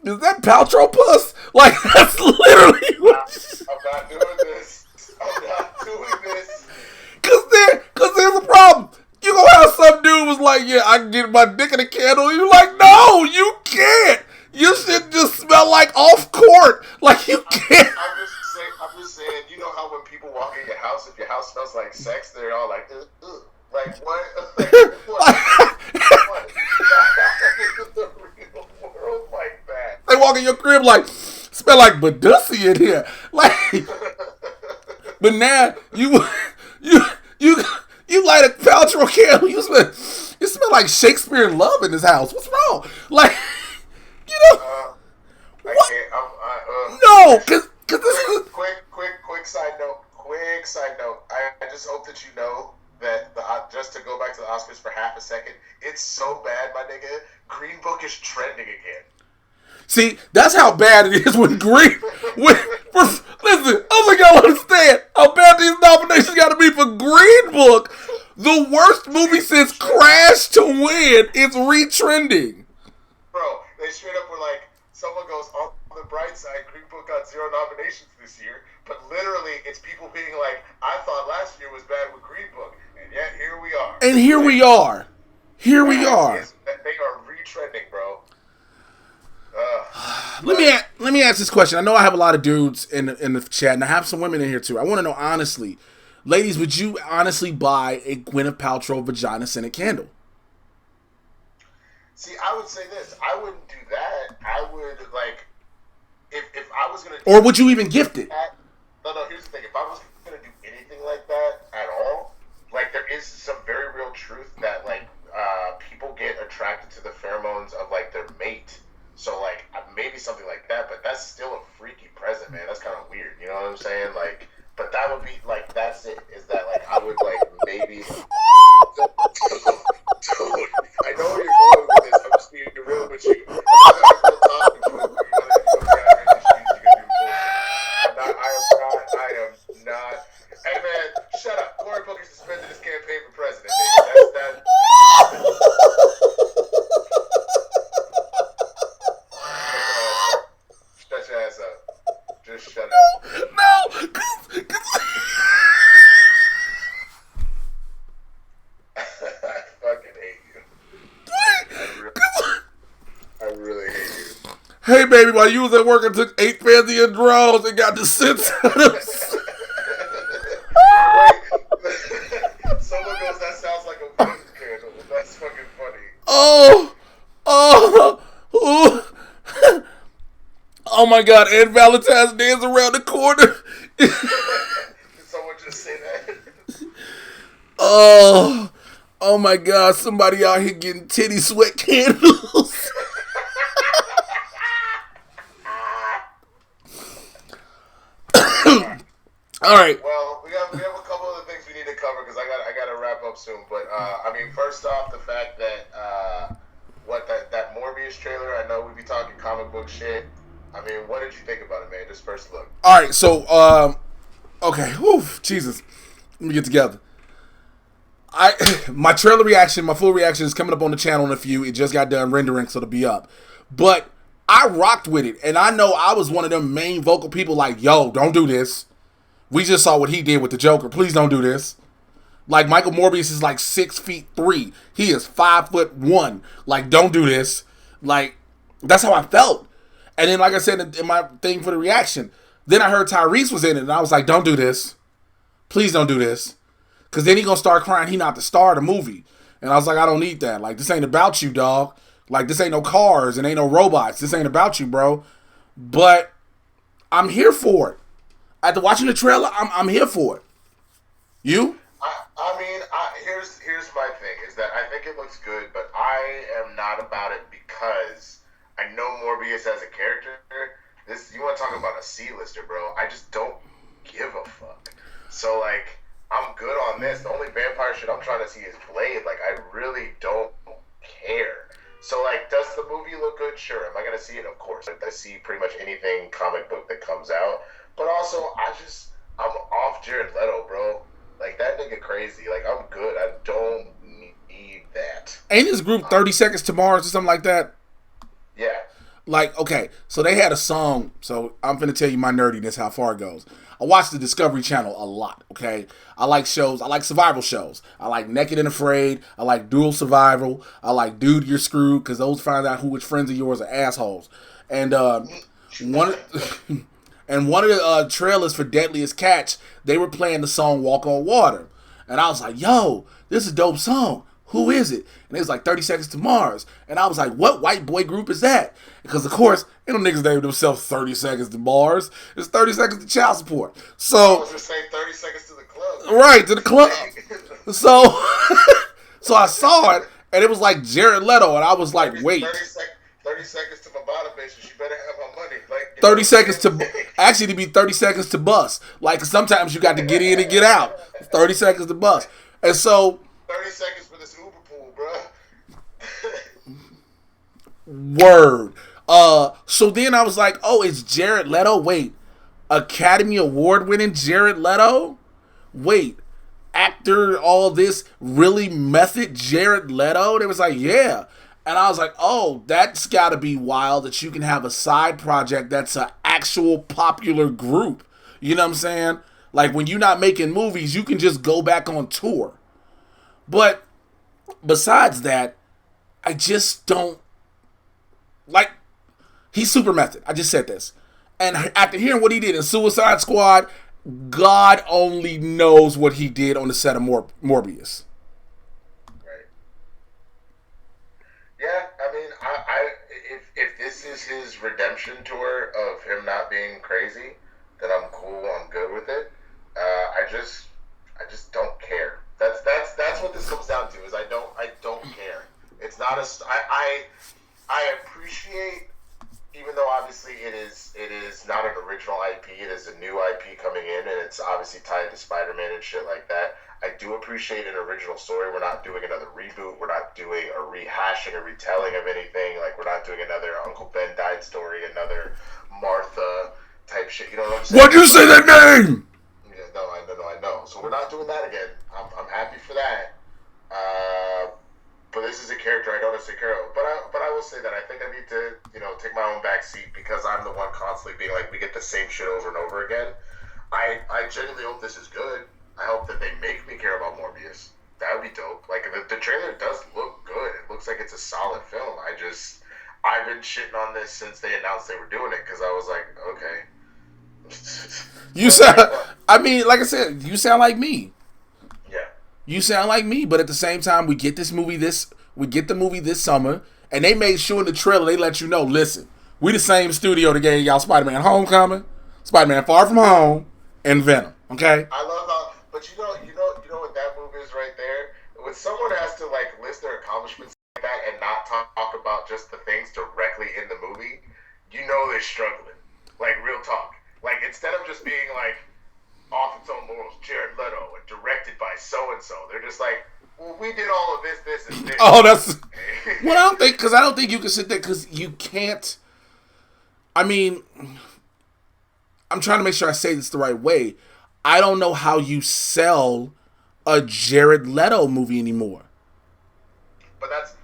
Is that Paltrow puss? Like, that's literally what. I'm not doing this. Because there's a problem. You gonna have some dude was like, yeah, I can get my dick in a candle. You're like, no, you can't. You should just smell like off court. Like, you can't. I'm just saying, you know how when people walk in your house, if your house smells like sex, they're all like, ugh, ugh. Like, what? Like, what? The real world like that. They walk in your crib like, smell like Badussy in here. Like, but now, you light a Paltrow candle, you smell like Shakespeare in Love in this house. What's wrong? Like, you know, what? No, because this is quick side note. I just hope that you know that just to go back to the Oscars for half a second, it's so bad, my nigga. Green Book is trending again. See, that's how bad it is when listen, I don't think y'all understand how bad these nominations got to be for Green Book. The worst movie since Crash to Win is retrending. Bro, they straight up were like, someone goes, on the bright side, Green Book got 0 nominations this year, but literally it's people being like, I thought last year was bad with Green Book, and yet here we are. And here we are. Here we are. They are retrending, bro. Let me ask this question. I know I have a lot of dudes in the chat, and I have some women in here too. I want to know honestly, ladies, would you honestly buy a Gwyneth Paltrow vagina scented candle? See, I would say this. I wouldn't do that. I would like if I was gonna. Or would you even gift it? No. Here's the thing. If I was gonna do anything like that at all, like there is some very real truth that like people get attracted to the pheromones of like their mate. So, like, maybe something like that, but that's still a freaky present, man. That's kind of weird, you know what I'm saying? Like, but that would be, like, that's it, is that, like, I would, like, maybe... Dude, I know where you're going with this. I'm just being real with you. I'm not going to talk to you. I am not... Hey, man, shut up. Cory Booker suspended his campaign for president, nigga. That's that... Shut your ass up. Just shut up. No, I fucking hate you. I really hate you. Hey, baby, while you was at work, I took 8 fancy and draws and got the sense out of Someone goes, that sounds like a voodoo candle. That's fucking funny. Oh my God, and Valentine's Day is around the corner. Did someone just say that? Oh my God, somebody out here getting titty sweat candles. up soon. But I mean, first off, the fact that that Morbius trailer. I know we be talking comic book shit. I mean, what did you think about it, man? Just first look. All right, so okay, whew, Jesus, let me get together. My trailer reaction, my full reaction is coming up on the channel in a few. It just got done rendering, so it'll be up. But I rocked with it, and I know I was one of them main vocal people like, yo, don't do this. We just saw what he did with the Joker. Please don't do this. Like, Michael Morbius is like 6'3". He is 5'1". Like, don't do this. Like, that's how I felt. And then, like I said in my thing for the reaction, then I heard Tyrese was in it, and I was like, don't do this. Please don't do this. Because then he going to start crying he not the star of the movie. And I was like, I don't need that. Like, this ain't about you, dog. Like, this ain't no cars and ain't no robots. This ain't about you, bro. But I'm here for it. After watching the trailer, I'm here for it. You? I mean, here's my thing, is that I think it looks good, but I am not about it because I know Morbius as a character. You want to talk about a C-lister, bro. I just don't give a fuck. So, like, I'm good on this. The only vampire shit I'm trying to see is Blade. Like, I really don't care. So, like, does the movie look good? Sure. Am I going to see it? Of course. I see pretty much anything comic book that comes out. But also, I'm off Jared Leto, bro. Like, that nigga crazy. Like, I'm good. I don't need that. Ain't this group 30 Seconds to Mars or something like that? Yeah. Like, okay, so they had a song. So I'm finna tell you my nerdiness, how far it goes. I watch the Discovery Channel a lot, okay? I like shows. I like survival shows. I like Naked and Afraid. I like Dual Survival. I like Dude, You're Screwed, because those find out which friends of yours are assholes. And one of the trailers for Deadliest Catch, they were playing the song Walk on Water. And I was like, yo, this is a dope song. Who is it? And it was like 30 Seconds to Mars. And I was like, what white boy group is that? Because, of course, ain't no niggas named themselves 30 Seconds to Mars. It's 30 Seconds to Child Support. So, I was just saying 30 Seconds to the club. Right, to the club. So, so I saw it, and it was like Jared Leto, and I was like, wait. 30 seconds to my bottom bitch, she better have my money. Like, 30 seconds to, actually, to be 30 seconds to bust. Like, sometimes you got to get in and get out. 30 seconds to bust. And so, 30 seconds for this Uber pool, bro. Word. So then I was like, oh, it's Jared Leto? Wait, Academy Award winning Jared Leto? Wait, actor, all this, really method Jared Leto? They was like, yeah. And I was like, oh, that's got to be wild that you can have a side project that's an actual popular group. You know what I'm saying? Like, when you're not making movies, you can just go back on tour. But besides that, I just don't, like, he's super method. I just said this. And after hearing what he did in Suicide Squad, God only knows what he did on the set of Morbius. Yeah, I mean, if this is his redemption tour of him not being crazy, then I'm cool. I'm good with it. I just don't care. That's what this comes down to. Is I don't care. It's not I appreciate, even though obviously it is not an original IP. It is a new IP coming in, and it's obviously tied to Spider-Man and shit like that. I do appreciate an original story. We're not doing another reboot. We're not doing a rehashing, a retelling of anything. Like, we're not doing another Uncle Ben died story, another Martha type shit. You know what I'm saying? Why'd you say that name? Yeah, no, I know. So we're not doing that again. I'm happy for that. But this is a character I don't necessarily care about. But I will say that I think I need to, take my own back seat, because I'm the one constantly being like, we get the same shit over and over again. I genuinely hope this is good. I hope that they make me care about Morbius. That would be dope. Like, the trailer does look good. It looks like it's a solid film. I've been shitting on this since they announced they were doing it, because I was like, okay. You sound, I mean, like I said, you sound like me. Yeah. You sound like me, but at the same time, we get the movie this summer, and they made sure in the trailer they let you know, listen, we the same studio that gave y'all Spider-Man Homecoming, Spider-Man Far From Home, and Venom. Okay. I love how. But you know what that move is right there? When someone has to, like, list their accomplishments like that and not talk about just the things directly in the movie, you know they're struggling. Like, real talk. Like, instead of just being like, off its own morals, Jared Leto, and directed by so-and-so, they're just like, well, we did all of this, and this. Oh, that's... Well, I don't think you can sit there, because you can't... I mean, I'm trying to make sure I say this the right way. I don't know how you sell a Jared Leto movie anymore. But that's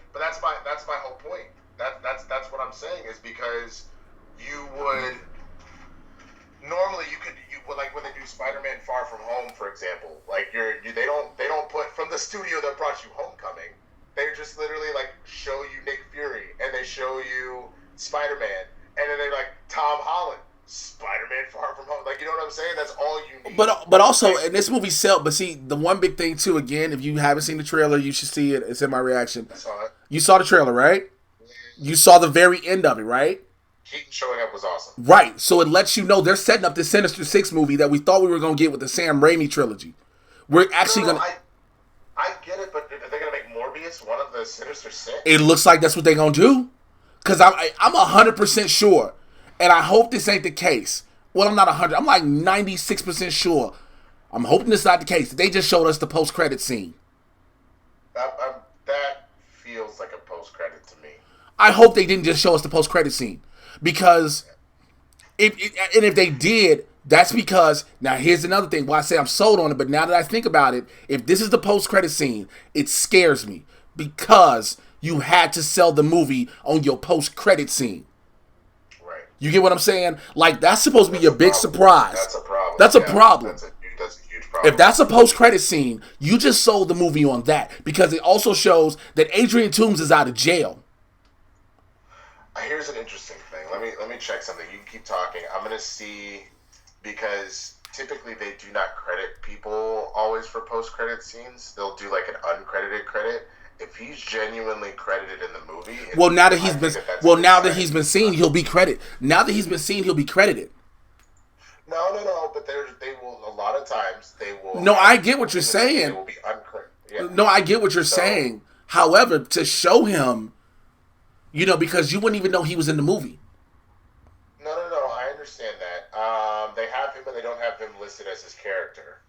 my whole point. That's what I'm saying, is because you would normally you would, like when they do Spider-Man Far From Home, for example, like they don't put from the studio that brought you Homecoming. They just literally like show you Nick Fury and they show you Spider-Man, and then they're like Tom Holland, Spider-Man Far From Home. Like, you know what I'm saying? That's all you need. But also, in this movie sell. But see, the one big thing too. Again, if you haven't seen the trailer, you should see it. It's in my reaction. I saw it. You saw the trailer, right? You saw the very end of it, right? Keaton showing up was awesome. Right. So it lets you know they're setting up the Sinister Six movie that we thought we were going to get with the Sam Raimi trilogy. We're actually going to... I get it, but are they going to make Morbius one of the Sinister Six? It looks like that's what they're going to do. Because I'm 100% sure, and I hope this ain't the case. Well, I'm not 100. I'm like 96% sure. I'm hoping it's not the case. They just showed us the post-credit scene. That feels like a post-credit to me. I hope they didn't just show us the post-credit scene. Because, if they did, that's because, now here's another thing. Well, I say I'm sold on it, but now that I think about it, if this is the post-credit scene, it scares me. Because you had to sell the movie on your post-credit scene. Right. You get what I'm saying? Like, that's supposed to be a big surprise. That's a problem. That's a problem. That's a huge problem. If that's a post-credit scene, you just sold the movie on that. Because it also shows that Adrian Toomes is out of jail. Here's an interesting thing. Let me check something. You keep talking. I'm going to see, because typically they do not credit people always for post-credit scenes. They'll do like an uncredited credit. If he's genuinely credited in the movie, now that he's been seen, he'll be credited. Now that he's been seen, he'll be credited. No. But they will, a lot of times they will. No, I get what you're saying. They will be uncredited. Yeah. No, I get what you're saying. However, to show him, because you wouldn't even know he was in the movie. No. I understand that. They have him, but they don't have him listed as his character.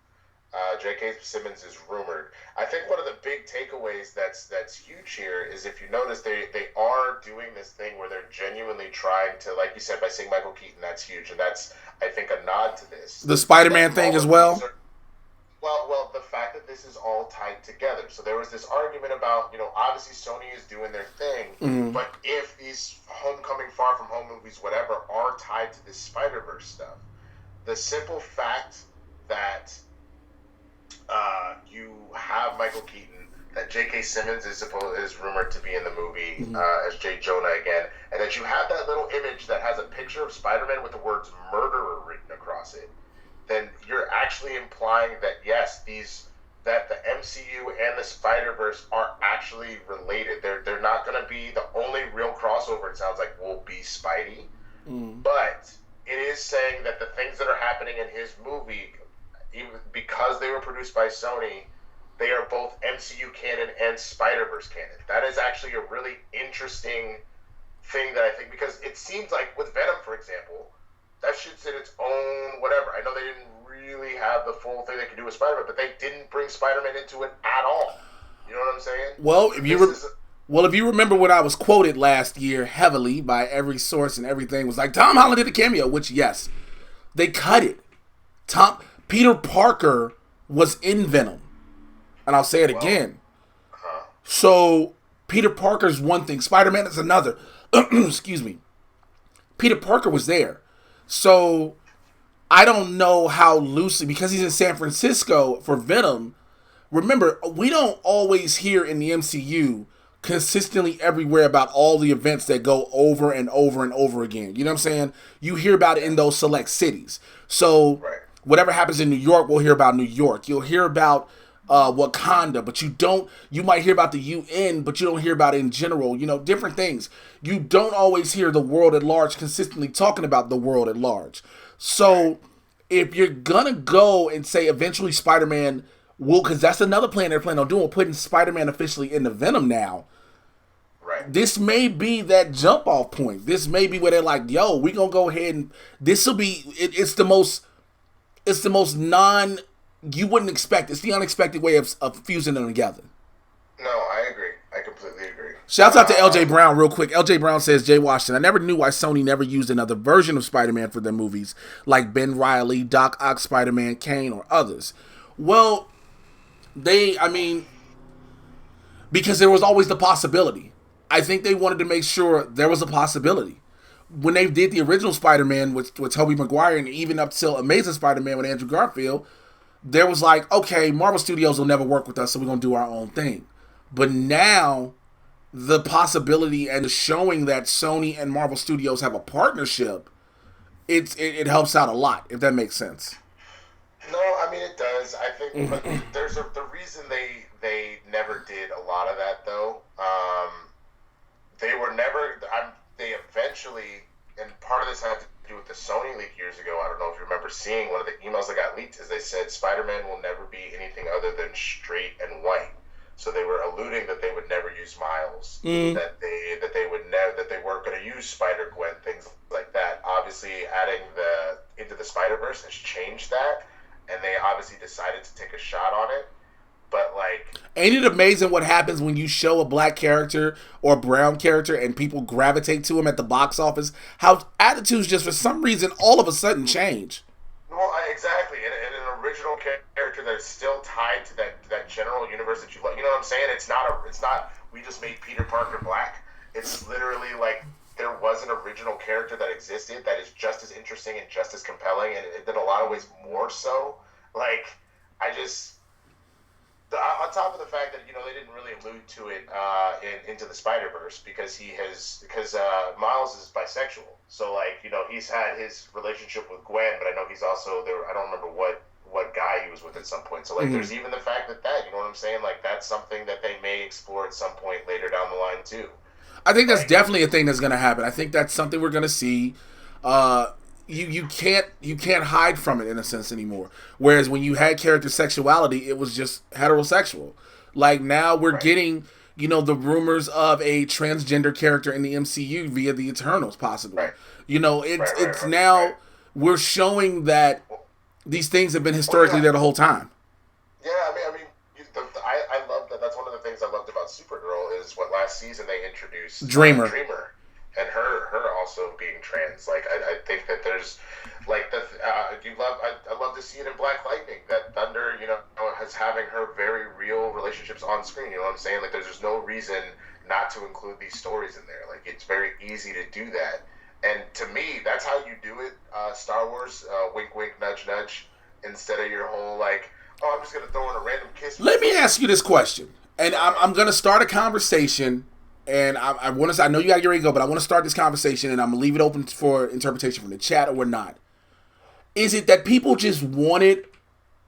J.K. Simmons is rumored. I think one of the big takeaways that's huge here is, if you notice, they are doing this thing where they're genuinely trying to, like you said, by saying Michael Keaton, that's huge, and that's, I think, a nod to this. The Spider-Man thing as well? Well, the fact that this is all tied together. So there was this argument about, obviously Sony is doing their thing, but if these Homecoming, Far From Home movies, whatever, are tied to this Spider-Verse stuff, the simple fact that you have Michael Keaton, that J.K. Simmons is rumored to be in the movie as J. Jonah again, and that you have that little image that has a picture of Spider-Man with the words murderer written across it, then you're actually implying that, yes, that the MCU and the Spider-Verse are actually related. They're not going to be the only real crossover, it sounds like, will be Spidey. But it is saying that the things that are happening in his movie, even because they were produced by Sony, they are both MCU canon and Spider-Verse canon. That is actually a really interesting thing that I think, because it seems like with Venom, for example, that shit's in its own whatever. I know they didn't really have the full thing they could do with Spider-Man, but they didn't bring Spider-Man into it at all. You know what I'm saying? Well, if you remember when I was quoted last year heavily by every source and everything, was like, Tom Holland did a cameo, which, yes, they cut it. Peter Parker was in Venom. And I'll say it again. So, Peter Parker's one thing. Spider-Man is another. Excuse me. Peter Parker was there. So, I don't know how loosely, because he's in San Francisco for Venom. Remember, we don't always hear in the MCU consistently everywhere about all the events that go over and over and over again. You know what I'm saying? You hear about it in those select cities. So, whatever happens in New York, we'll hear about New York. You'll hear about Wakanda, but you might hear about the UN, but you don't hear about it in general, different things. You don't always hear the world at large consistently talking about the world at large. So if you're gonna go and say eventually Spider-Man will, because that's another plan they're planning on doing, putting Spider-Man officially into Venom now. Right. This may be that jump off point. This may be where they're like, yo, we gonna go ahead and this will be, it's the most you wouldn't expect. It's the unexpected way of fusing them together. No, I agree. I completely agree. Shouts out to LJ Brown real quick. LJ Brown says, Jay Washington, I never knew why Sony never used another version of Spider-Man for their movies, like Ben Reilly, Doc Ock Spider-Man, Kane, or others. Well, because there was always the possibility. I think they wanted to make sure there was a possibility. When they did the original Spider-Man with Tobey Maguire, and even up till Amazing Spider-Man with Andrew Garfield, there was like, okay, Marvel Studios will never work with us, so we're going to do our own thing. But now, the possibility and the showing that Sony and Marvel Studios have a partnership, it helps out a lot, if that makes sense. No, I mean it does. I think, but there's the reason they never did a lot of that though. They were never. They eventually, and part of this had to do with the Sony leak years ago. I don't know if you remember seeing one of the emails that got leaked. Is they said Spider-Man will never be anything other than straight and white. So they were alluding that they would never use Miles, that they weren't going to use Spider-Gwen, things like that. Obviously, adding Into the Spider-Verse has changed that, and they obviously decided to take a shot on it. But ain't it amazing what happens when you show a black character or a brown character and people gravitate to him at the box office? How attitudes just for some reason all of a sudden change. Well, exactly, and an original character that is still tied to that general universe that you love. You know what I'm saying? It's not. We just made Peter Parker black. It's literally like there was an original character that existed that is just as interesting and just as compelling, and in a lot of ways more so. On top of the fact that they didn't really allude to it in Into the Spider-Verse because Miles is bisexual, so he's had his relationship with Gwen, but I know he's also there. I don't remember what guy he was with at some point. So there's even the fact that you know what I'm saying, that's something that they may explore at some point later down the line too. I think that's definitely a thing that's going to happen. I think that's something we're going to see. You can't hide from it in a sense anymore. Whereas when you had character sexuality, it was just heterosexual. Now we're getting, the rumors of a transgender character in the MCU via the Eternals, possibly. Right. It's now we're showing that these things have been historically there the whole time. Yeah, I mean, I love that. That's one of the things I loved about Supergirl is what last season they introduced Dreamer. And her also being trans. I think that there's I love to see it in Black Lightning that Thunder has having her very real relationships on screen. You know what I'm saying? There's just no reason not to include these stories in there. It's very easy to do that. And to me, that's how you do it. Star Wars, wink, wink, nudge, nudge, instead of your whole I'm just gonna throw in a random kiss. Let me ask you this question, and I'm gonna start a conversation. And I want to. I know you gotta get ready to go, but I want to start this conversation, and I'm gonna leave it open for interpretation from the chat or not. Is it that people just wanted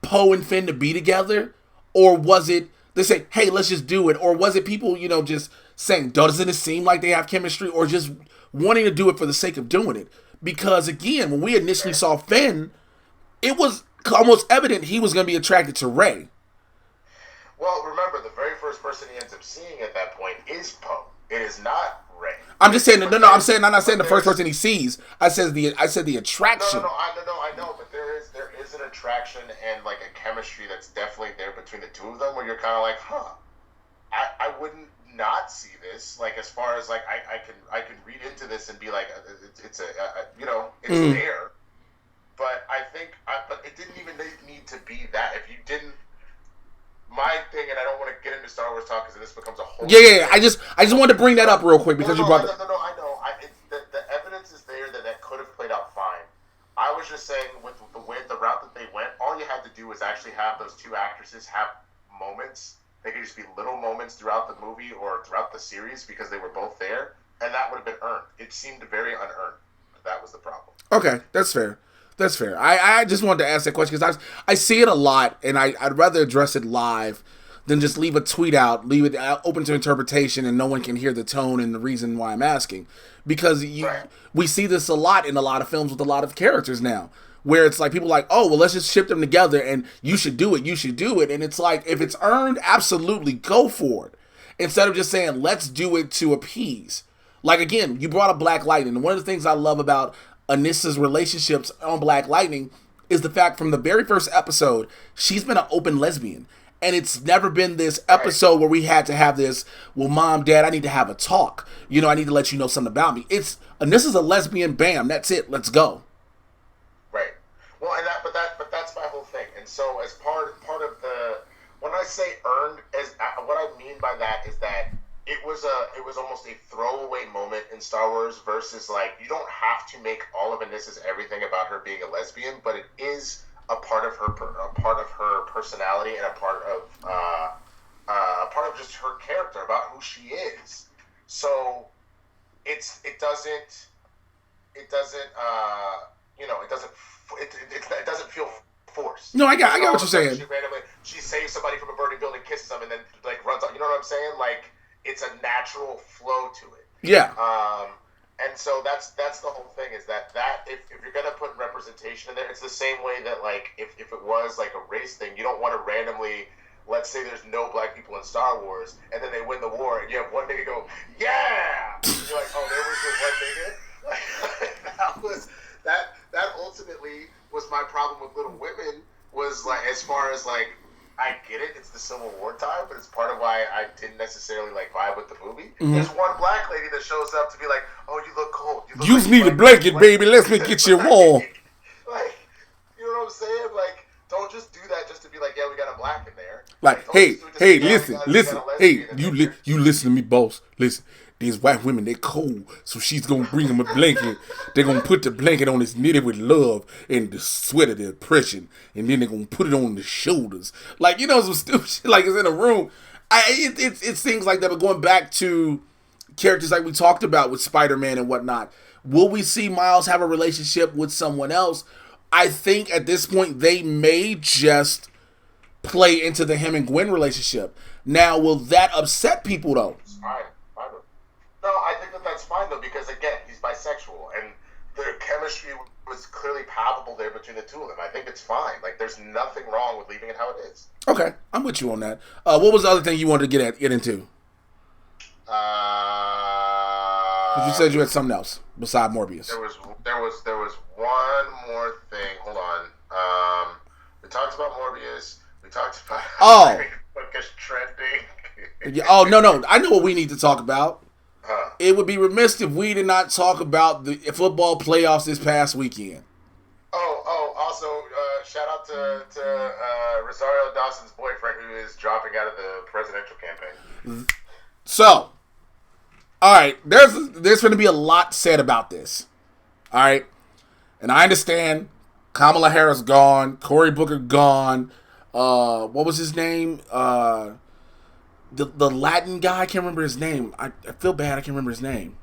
Poe and Finn to be together, or was it they say, "Hey, let's just do it," or was it people, just saying, "Doesn't it seem like they have chemistry," or just wanting to do it for the sake of doing it? Because again, when we initially saw Finn, it was almost evident he was gonna be attracted to Rey. Well, remember, the very first person he ends up seeing at that point is Poe. It is not Rey. I'm just saying. I'm not saying the first person he sees. I said the attraction. No. I know, but there is an attraction and a chemistry that's definitely there between the two of them, where you're kind of like, huh, I wouldn't not see this. As far as I can read into this and be like, it's there. But I think, but it didn't even need to be that. If you didn't. My thing, and I don't want to get into Star Wars talk because this becomes a whole. Yeah. I just wanted to bring that up real quick because you brought. No. I know. The evidence is there that could have played out fine. I was just saying with the route that they went, all you had to do was actually have those two actresses have moments. They could just be little moments throughout the movie or throughout the series because they were both there, and that would have been earned. It seemed very unearned. That was the problem. Okay, that's fair. That's fair. I just wanted to ask that question because I see it a lot, and I'd rather address it live than just leave a tweet out, leave it open to interpretation, and no one can hear the tone and the reason why I'm asking. Because we see this a lot in a lot of films with a lot of characters now, where it's people are like, oh, well, let's just ship them together, and you should do it, and it's if it's earned, absolutely, go for it. Instead of just saying, let's do it to appease. Again, you brought up Black Lightning, and one of the things I love about Anissa's relationships on Black Lightning is the fact from the very first episode, she's been an open lesbian. And it's never been this episode where we had to have this, well, Mom, Dad, I need to have a talk. You know, I need to let you know something about me. And this is a lesbian, bam, that's it, let's go. Right. Well, but that's my whole thing. And so as part of the, when I say earned, what I mean by that is that it was almost a throwaway moment in Star Wars versus, like, you don't have to make all of Anissa's everything about her being a lesbian, but it is a part of her personality and a part of just her character about who she is. So it doesn't feel forced. No, I got what you're saying. She saves somebody from a burning building, kisses them, and then like runs out. You know what I'm saying? Like, it's a natural flow to it. Yeah. And so that's the whole thing, is that if you're gonna put representation in there, it's the same way that, like, if it was like a race thing, you don't want to randomly, let's say there's no black people in Star Wars, and then they win the war, and you have one nigga go, yeah! And you're like, oh, there was your one nigga? Like, that ultimately was my problem with Little Women, was like, as far as like, I get it, it's the Civil War time, but it's part of why I didn't necessarily like vibe with the movie. Mm-hmm. There's one black lady that shows up to be like, oh, you look cold. You like need a blanket, baby. Let me get you warm. Like, you know what I'm saying? Like, don't just do that just to be like, yeah, we got a black in there. Like, hey, listen. Hey, you listen to me, boss. Listen. These white women, they cold, so she's gonna bring him a blanket. They're gonna put the blanket on his knitted with love and the sweat of the oppression, and then they're gonna put it on the shoulders. Like, you know, some stupid shit like it's in a room. It's things like that. But going back to characters like we talked about with Spider-Man and whatnot, will we see Miles have a relationship with someone else? I think at this point they may just play into the him and Gwen relationship. Now, will that upset people though? No, I think that's fine, though, because, again, he's bisexual, and the chemistry was clearly palpable there between the two of them. I think it's fine. Like, there's nothing wrong with leaving it how it is. Okay, I'm with you on that. What was the other thing you wanted to get into? You said you had something else beside Morbius. There was one more thing. Hold on. We talked about Morbius. We talked about how it's trending. No. I know what we need to talk about. It would be remiss if we did not talk about the football playoffs this past weekend. Also, shout out to Rosario Dawson's boyfriend, who is dropping out of the presidential campaign. So, all right, there's going to be a lot said about this. All right, and I understand Kamala Harris gone, Cory Booker gone. What was his name? The Latin guy, I can't remember his name. I feel bad, I can't remember his name.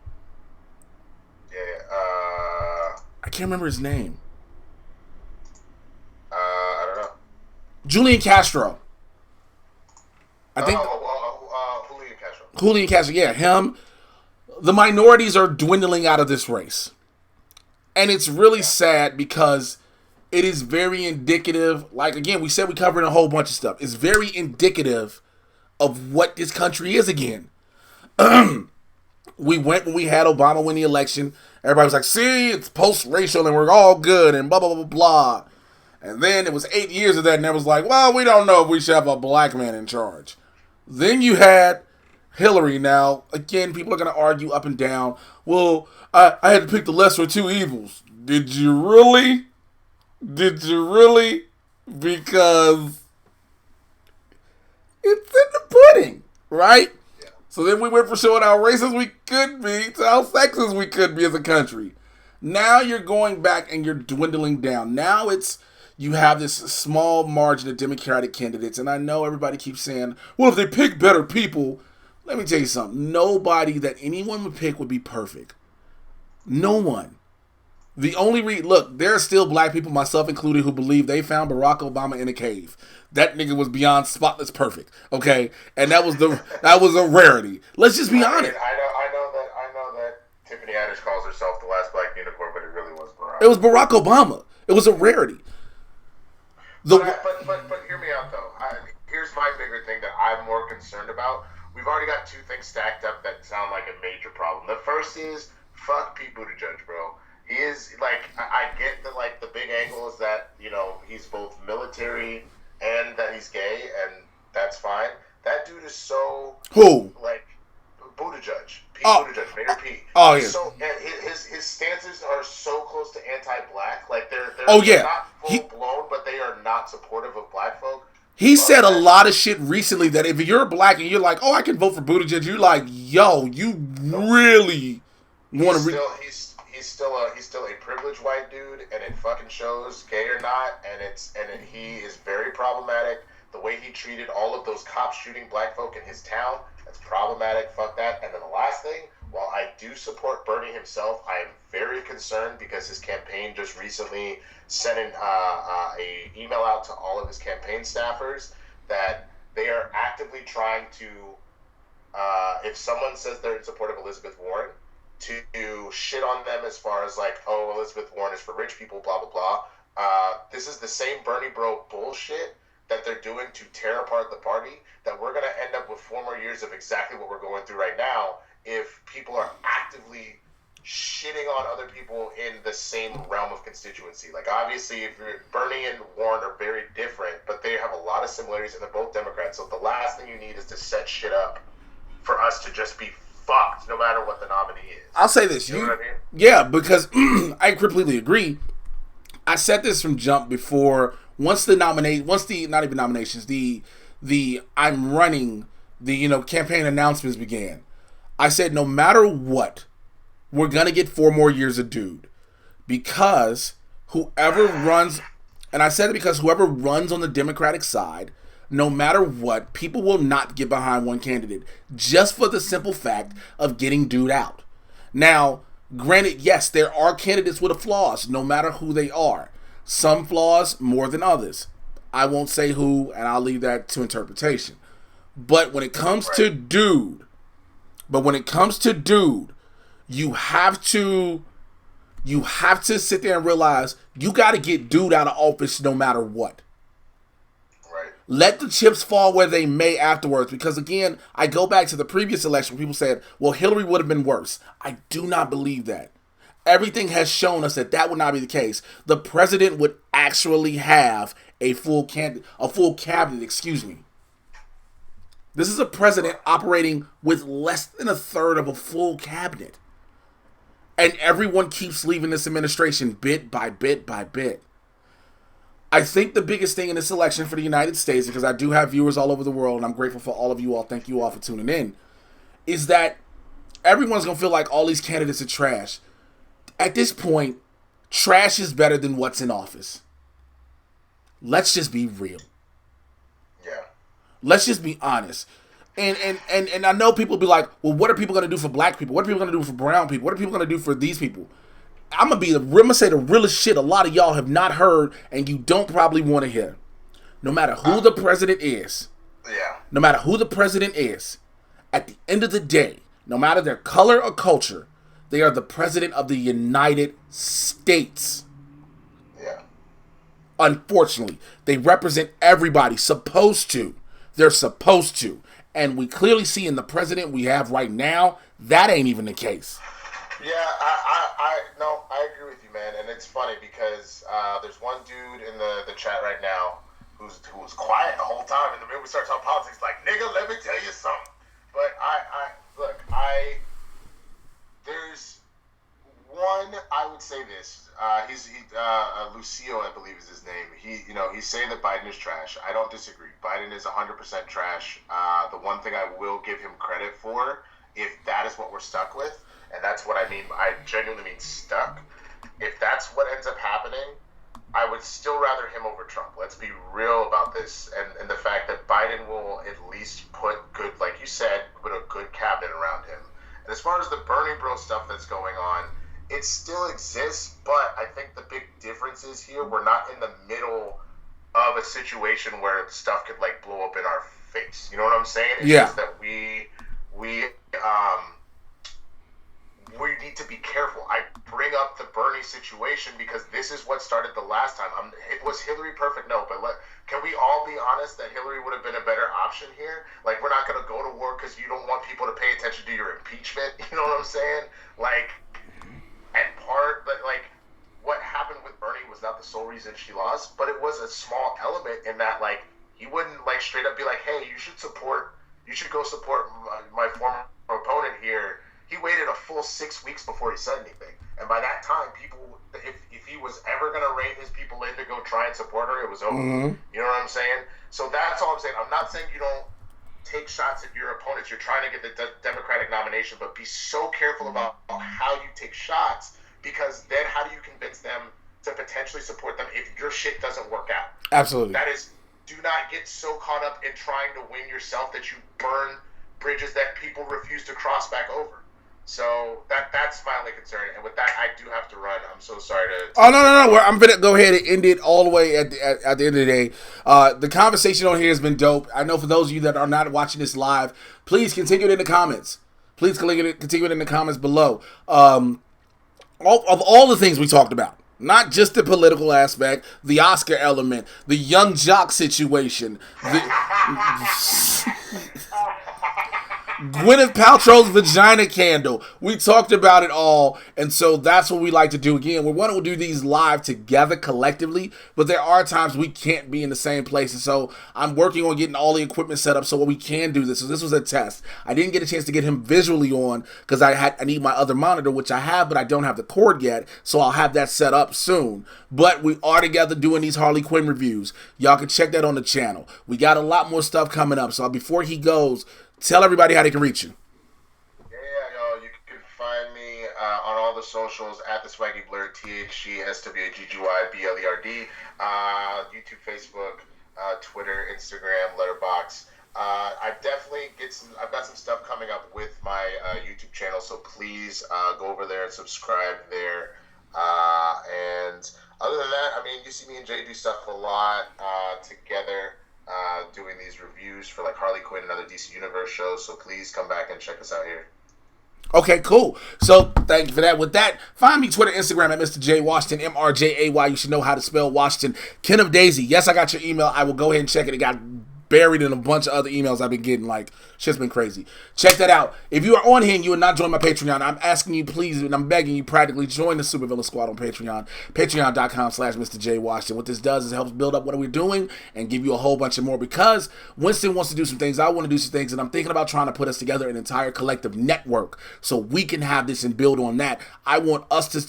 I can't remember his name. I don't know. Julian Castro. I think. Julian Castro, yeah, him. The minorities are dwindling out of this race. And it's really sad because it is very indicative. Like, again, we said we covered a whole bunch of stuff. It's very indicative of what this country is again. We went when we had Obama win the election. Everybody was like, see, it's post-racial and we're all good and blah, blah, blah, blah. And then it was 8 years of that and it was like, well, we don't know if we should have a black man in charge. Then you had Hillary. Now, again, people are going to argue up and down. Well, I had to pick the lesser of two evils. Did you really? Because it's in the pudding, right? Yeah. So then we went from showing how racist we could be to how sexist we could be as a country. Now you're going back and you're dwindling down. Now you have this small margin of Democratic candidates, and I know everybody keeps saying, well, if they pick better people, let me tell you something. Nobody that anyone would pick would be perfect. No one. The only look, there are still black people, myself included, who believe they found Barack Obama in a cave. That nigga was beyond spotless perfect, okay? And that was a rarity. Let's just be honest. I know that Tiffany Haddish calls herself the last black unicorn, but it really was Barack. It was Barack Obama. It was a rarity. But hear me out though. Here's my bigger thing that I'm more concerned about. We've already got two things stacked up that sound like a major problem. The first is fuck Pete Buttigieg, bro. He is, like, I get that, like, the big angle is that, you know, he's both military and that he's gay, and that's fine. That dude is so Who? like Buttigieg, Pete Oh, Buttigieg, Mayor Pete. oh He's yeah. so his stances are so close to anti-black. Like Oh they're yeah. not He full blown, but they are not supportive of black folk. he Fuck said a that. lot of shit recently that if you're black and you're like, oh, I can vote for Buttigieg, you're like, yo, you Nope. really want He's to? still he's still a privileged white dude, and it fucking shows, gay or not, and he is very problematic. The way he treated all of those cops shooting black folk in his town, that's problematic. Fuck that. And then the last thing, while I do support Bernie himself, I am very concerned because his campaign just recently sent a email out to all of his campaign staffers that they are actively trying to, if someone says they're in support of Elizabeth Warren, to shit on them as far as like, oh, Elizabeth Warren is for rich people, blah, blah, blah. This is the same Bernie bro bullshit that they're doing to tear apart the party, that we're going to end up with 4 more years of exactly what we're going through right now if people are actively shitting on other people in the same realm of constituency. Like, obviously, if Bernie and Warren are very different, but they have a lot of similarities, and they're both Democrats, so the last thing you need is to set shit up for us to just be fucked, no matter what the nominee is. I'll say this, You know what I mean? yeah, because I completely agree. I said this from jump before. Once the not even nominations, the I'm running, the campaign announcements began. I said no matter what, we're gonna get 4 more years of dude, because whoever runs, and I said it because whoever runs on the Democratic side, no matter what, people will not get behind one candidate just for the simple fact of getting dude out. Now, granted, yes, there are candidates with flaws, no matter who they are. Some flaws more than others. I won't say who, and I'll leave that to interpretation. But when it comes to dude, you have to sit there and realize you got to get dude out of office no matter what. Right. Let the chips fall where they may afterwards, because again, I go back to the previous election where people said, well, Hillary would have been worse. I do not believe that. Everything has shown us that would not be the case. The president would actually have a full cabinet, excuse me. This is a president operating with less than a third of a full cabinet. And everyone keeps leaving this administration bit by bit by bit. I think the biggest thing in this election for the United States, because I do have viewers all over the world, and I'm grateful for all of you all, thank you all for tuning in, is that everyone's going to feel like all these candidates are trash. At this point, trash is better than what's in office. Let's just be real. Yeah. Let's just be honest. And I know people be like, well, what are people going to do for black people? What are people going to do for brown people? What are people going to do for these people? I'm going to say the realest shit a lot of y'all have not heard and you don't probably want to hear. No matter who the president is. Yeah. No matter who the president is. At the end of the day, no matter their color or culture, they are the president of the United States. Yeah. Unfortunately, they represent everybody. Supposed to. They're supposed to. And we clearly see in the president we have right now, that ain't even the case. Yeah, I agree with you, man. And it's funny because there's one dude in the chat right now who's quiet the whole time, and the minute we start talking politics, like, nigga, let me tell you something. But there's one, I would say this. Lucio, I believe is his name. He's saying that Biden is trash. I don't disagree. Biden is 100% trash. The one thing I will give him credit for, if that is what we're stuck with, and that's what I mean, I genuinely mean stuck. If that's what ends up happening, I would still rather him over Trump. Let's be real about this. And the fact that Biden will at least put good, like you said, put a good cabinet around him. And as far as the Bernie bro stuff that's going on, it still exists, but I think the big difference is here, we're not in the middle of a situation where stuff could like blow up in our face. You know what I'm saying? It's just that we need to be careful. I bring up the Bernie situation because this is what started the last time. Was Hillary perfect? No, but can we all be honest that Hillary would have been a better option here? Like, we're not going to go to war because you don't want people to pay attention to your impeachment. You know what I'm saying? Like, what happened with Bernie was not the sole reason she lost, but it was a small element in that, like, he wouldn't like straight up be like, hey, you should go support my former opponent here. He waited a full 6 weeks before he said anything. And by that time, people, if he was ever going to rein his people in to go try and support her, it was over. Mm-hmm. You know what I'm saying? So that's all I'm saying. I'm not saying you don't take shots at your opponents. You're trying to get the Democratic nomination, but be so careful about how you take shots, because then how do you convince them to potentially support them if your shit doesn't work out? Absolutely. That is, do not get so caught up in trying to win yourself that you burn bridges that people refuse to cross back over. So that's my only concern. And with that, I do have to run. I'm so sorry to... Oh, no. I'm going to go ahead and end it all the way at the end of the day. The conversation on here has been dope. I know for those of you that are not watching this live, please continue it in the comments. Please continue it in the comments below. Of all the things we talked about, not just the political aspect, the Oscar element, the young jock situation, Gwyneth Paltrow's vagina candle. We talked about it all, and so that's what we like to do. Again, we want to do these live together collectively, but there are times we can't be in the same place, and so I'm working on getting all the equipment set up so we can do this. So this was a test. I didn't get a chance to get him visually on because I need my other monitor, which I have, but I don't have the cord yet, so I'll have that set up soon. But we are together doing these Harley Quinn reviews. Y'all can check that on the channel. We got a lot more stuff coming up, so before he goes, tell everybody how they can reach you. Yeah, you can find me on all the socials at the Swaggy Blerd, THGSWAGGYBLERD, YouTube, Facebook, Twitter, Instagram, Letterboxd. I've got some stuff coming up with my YouTube channel, so please go over there and subscribe there. And other than that, I mean, you see me and Jay do stuff a lot together. Doing these reviews for like Harley Quinn and other DC Universe shows, so please come back and check us out here. Okay, cool. So thank you for that. With that, find me Twitter, Instagram at Mr. J Washington, MRJAY. You should know how to spell Washington. Ken of Daisy. Yes, I got your email. I will go ahead and check it. It got buried in a bunch of other emails I've been getting. Like, shit's been crazy. Check that out. If you are on here and you are not joined my Patreon, I'm asking you, please, and I'm begging you, practically join the Supervillain Squad on Patreon. Patreon.com/Mr. J Washington. What this does is helps build up what we're doing and give you a whole bunch of more, because Winston wants to do some things, I want to do some things, and I'm thinking about trying to put us together an entire collective network so we can have this and build on that. I want us to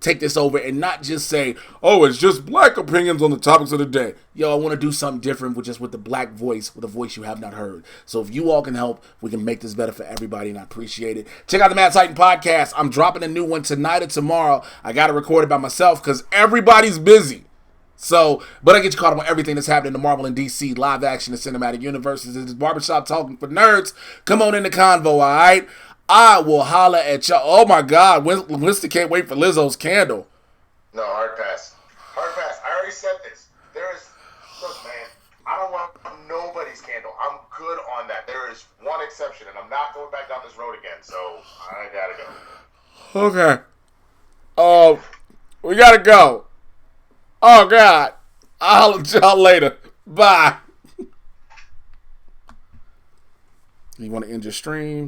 take this over and not just say, oh, it's just black opinions on the topics of the day. Yo, I want to do something different with the black voice, with a voice you have not heard. So if you all can help, we can make this better for everybody, and I appreciate it. Check out the Mad Titan podcast. I'm dropping a new one tonight or tomorrow. I got to record it by myself because everybody's busy. So, but I get you caught up on everything that's happening in the Marvel and DC live action and cinematic universes. This is Barbershop Talking for Nerds. Come on in the convo, all right? I will holler at y'all. Oh my God, Winston can't wait for Lizzo's candle. No, hard pass. Hard pass. I already said this. Look, man, I don't want nobody's candle. I'm good on that. There is one exception, and I'm not going back down this road again, so I gotta go. Okay. We gotta go. Oh, God. I'll holler at y'all later. Bye. You want to end your stream?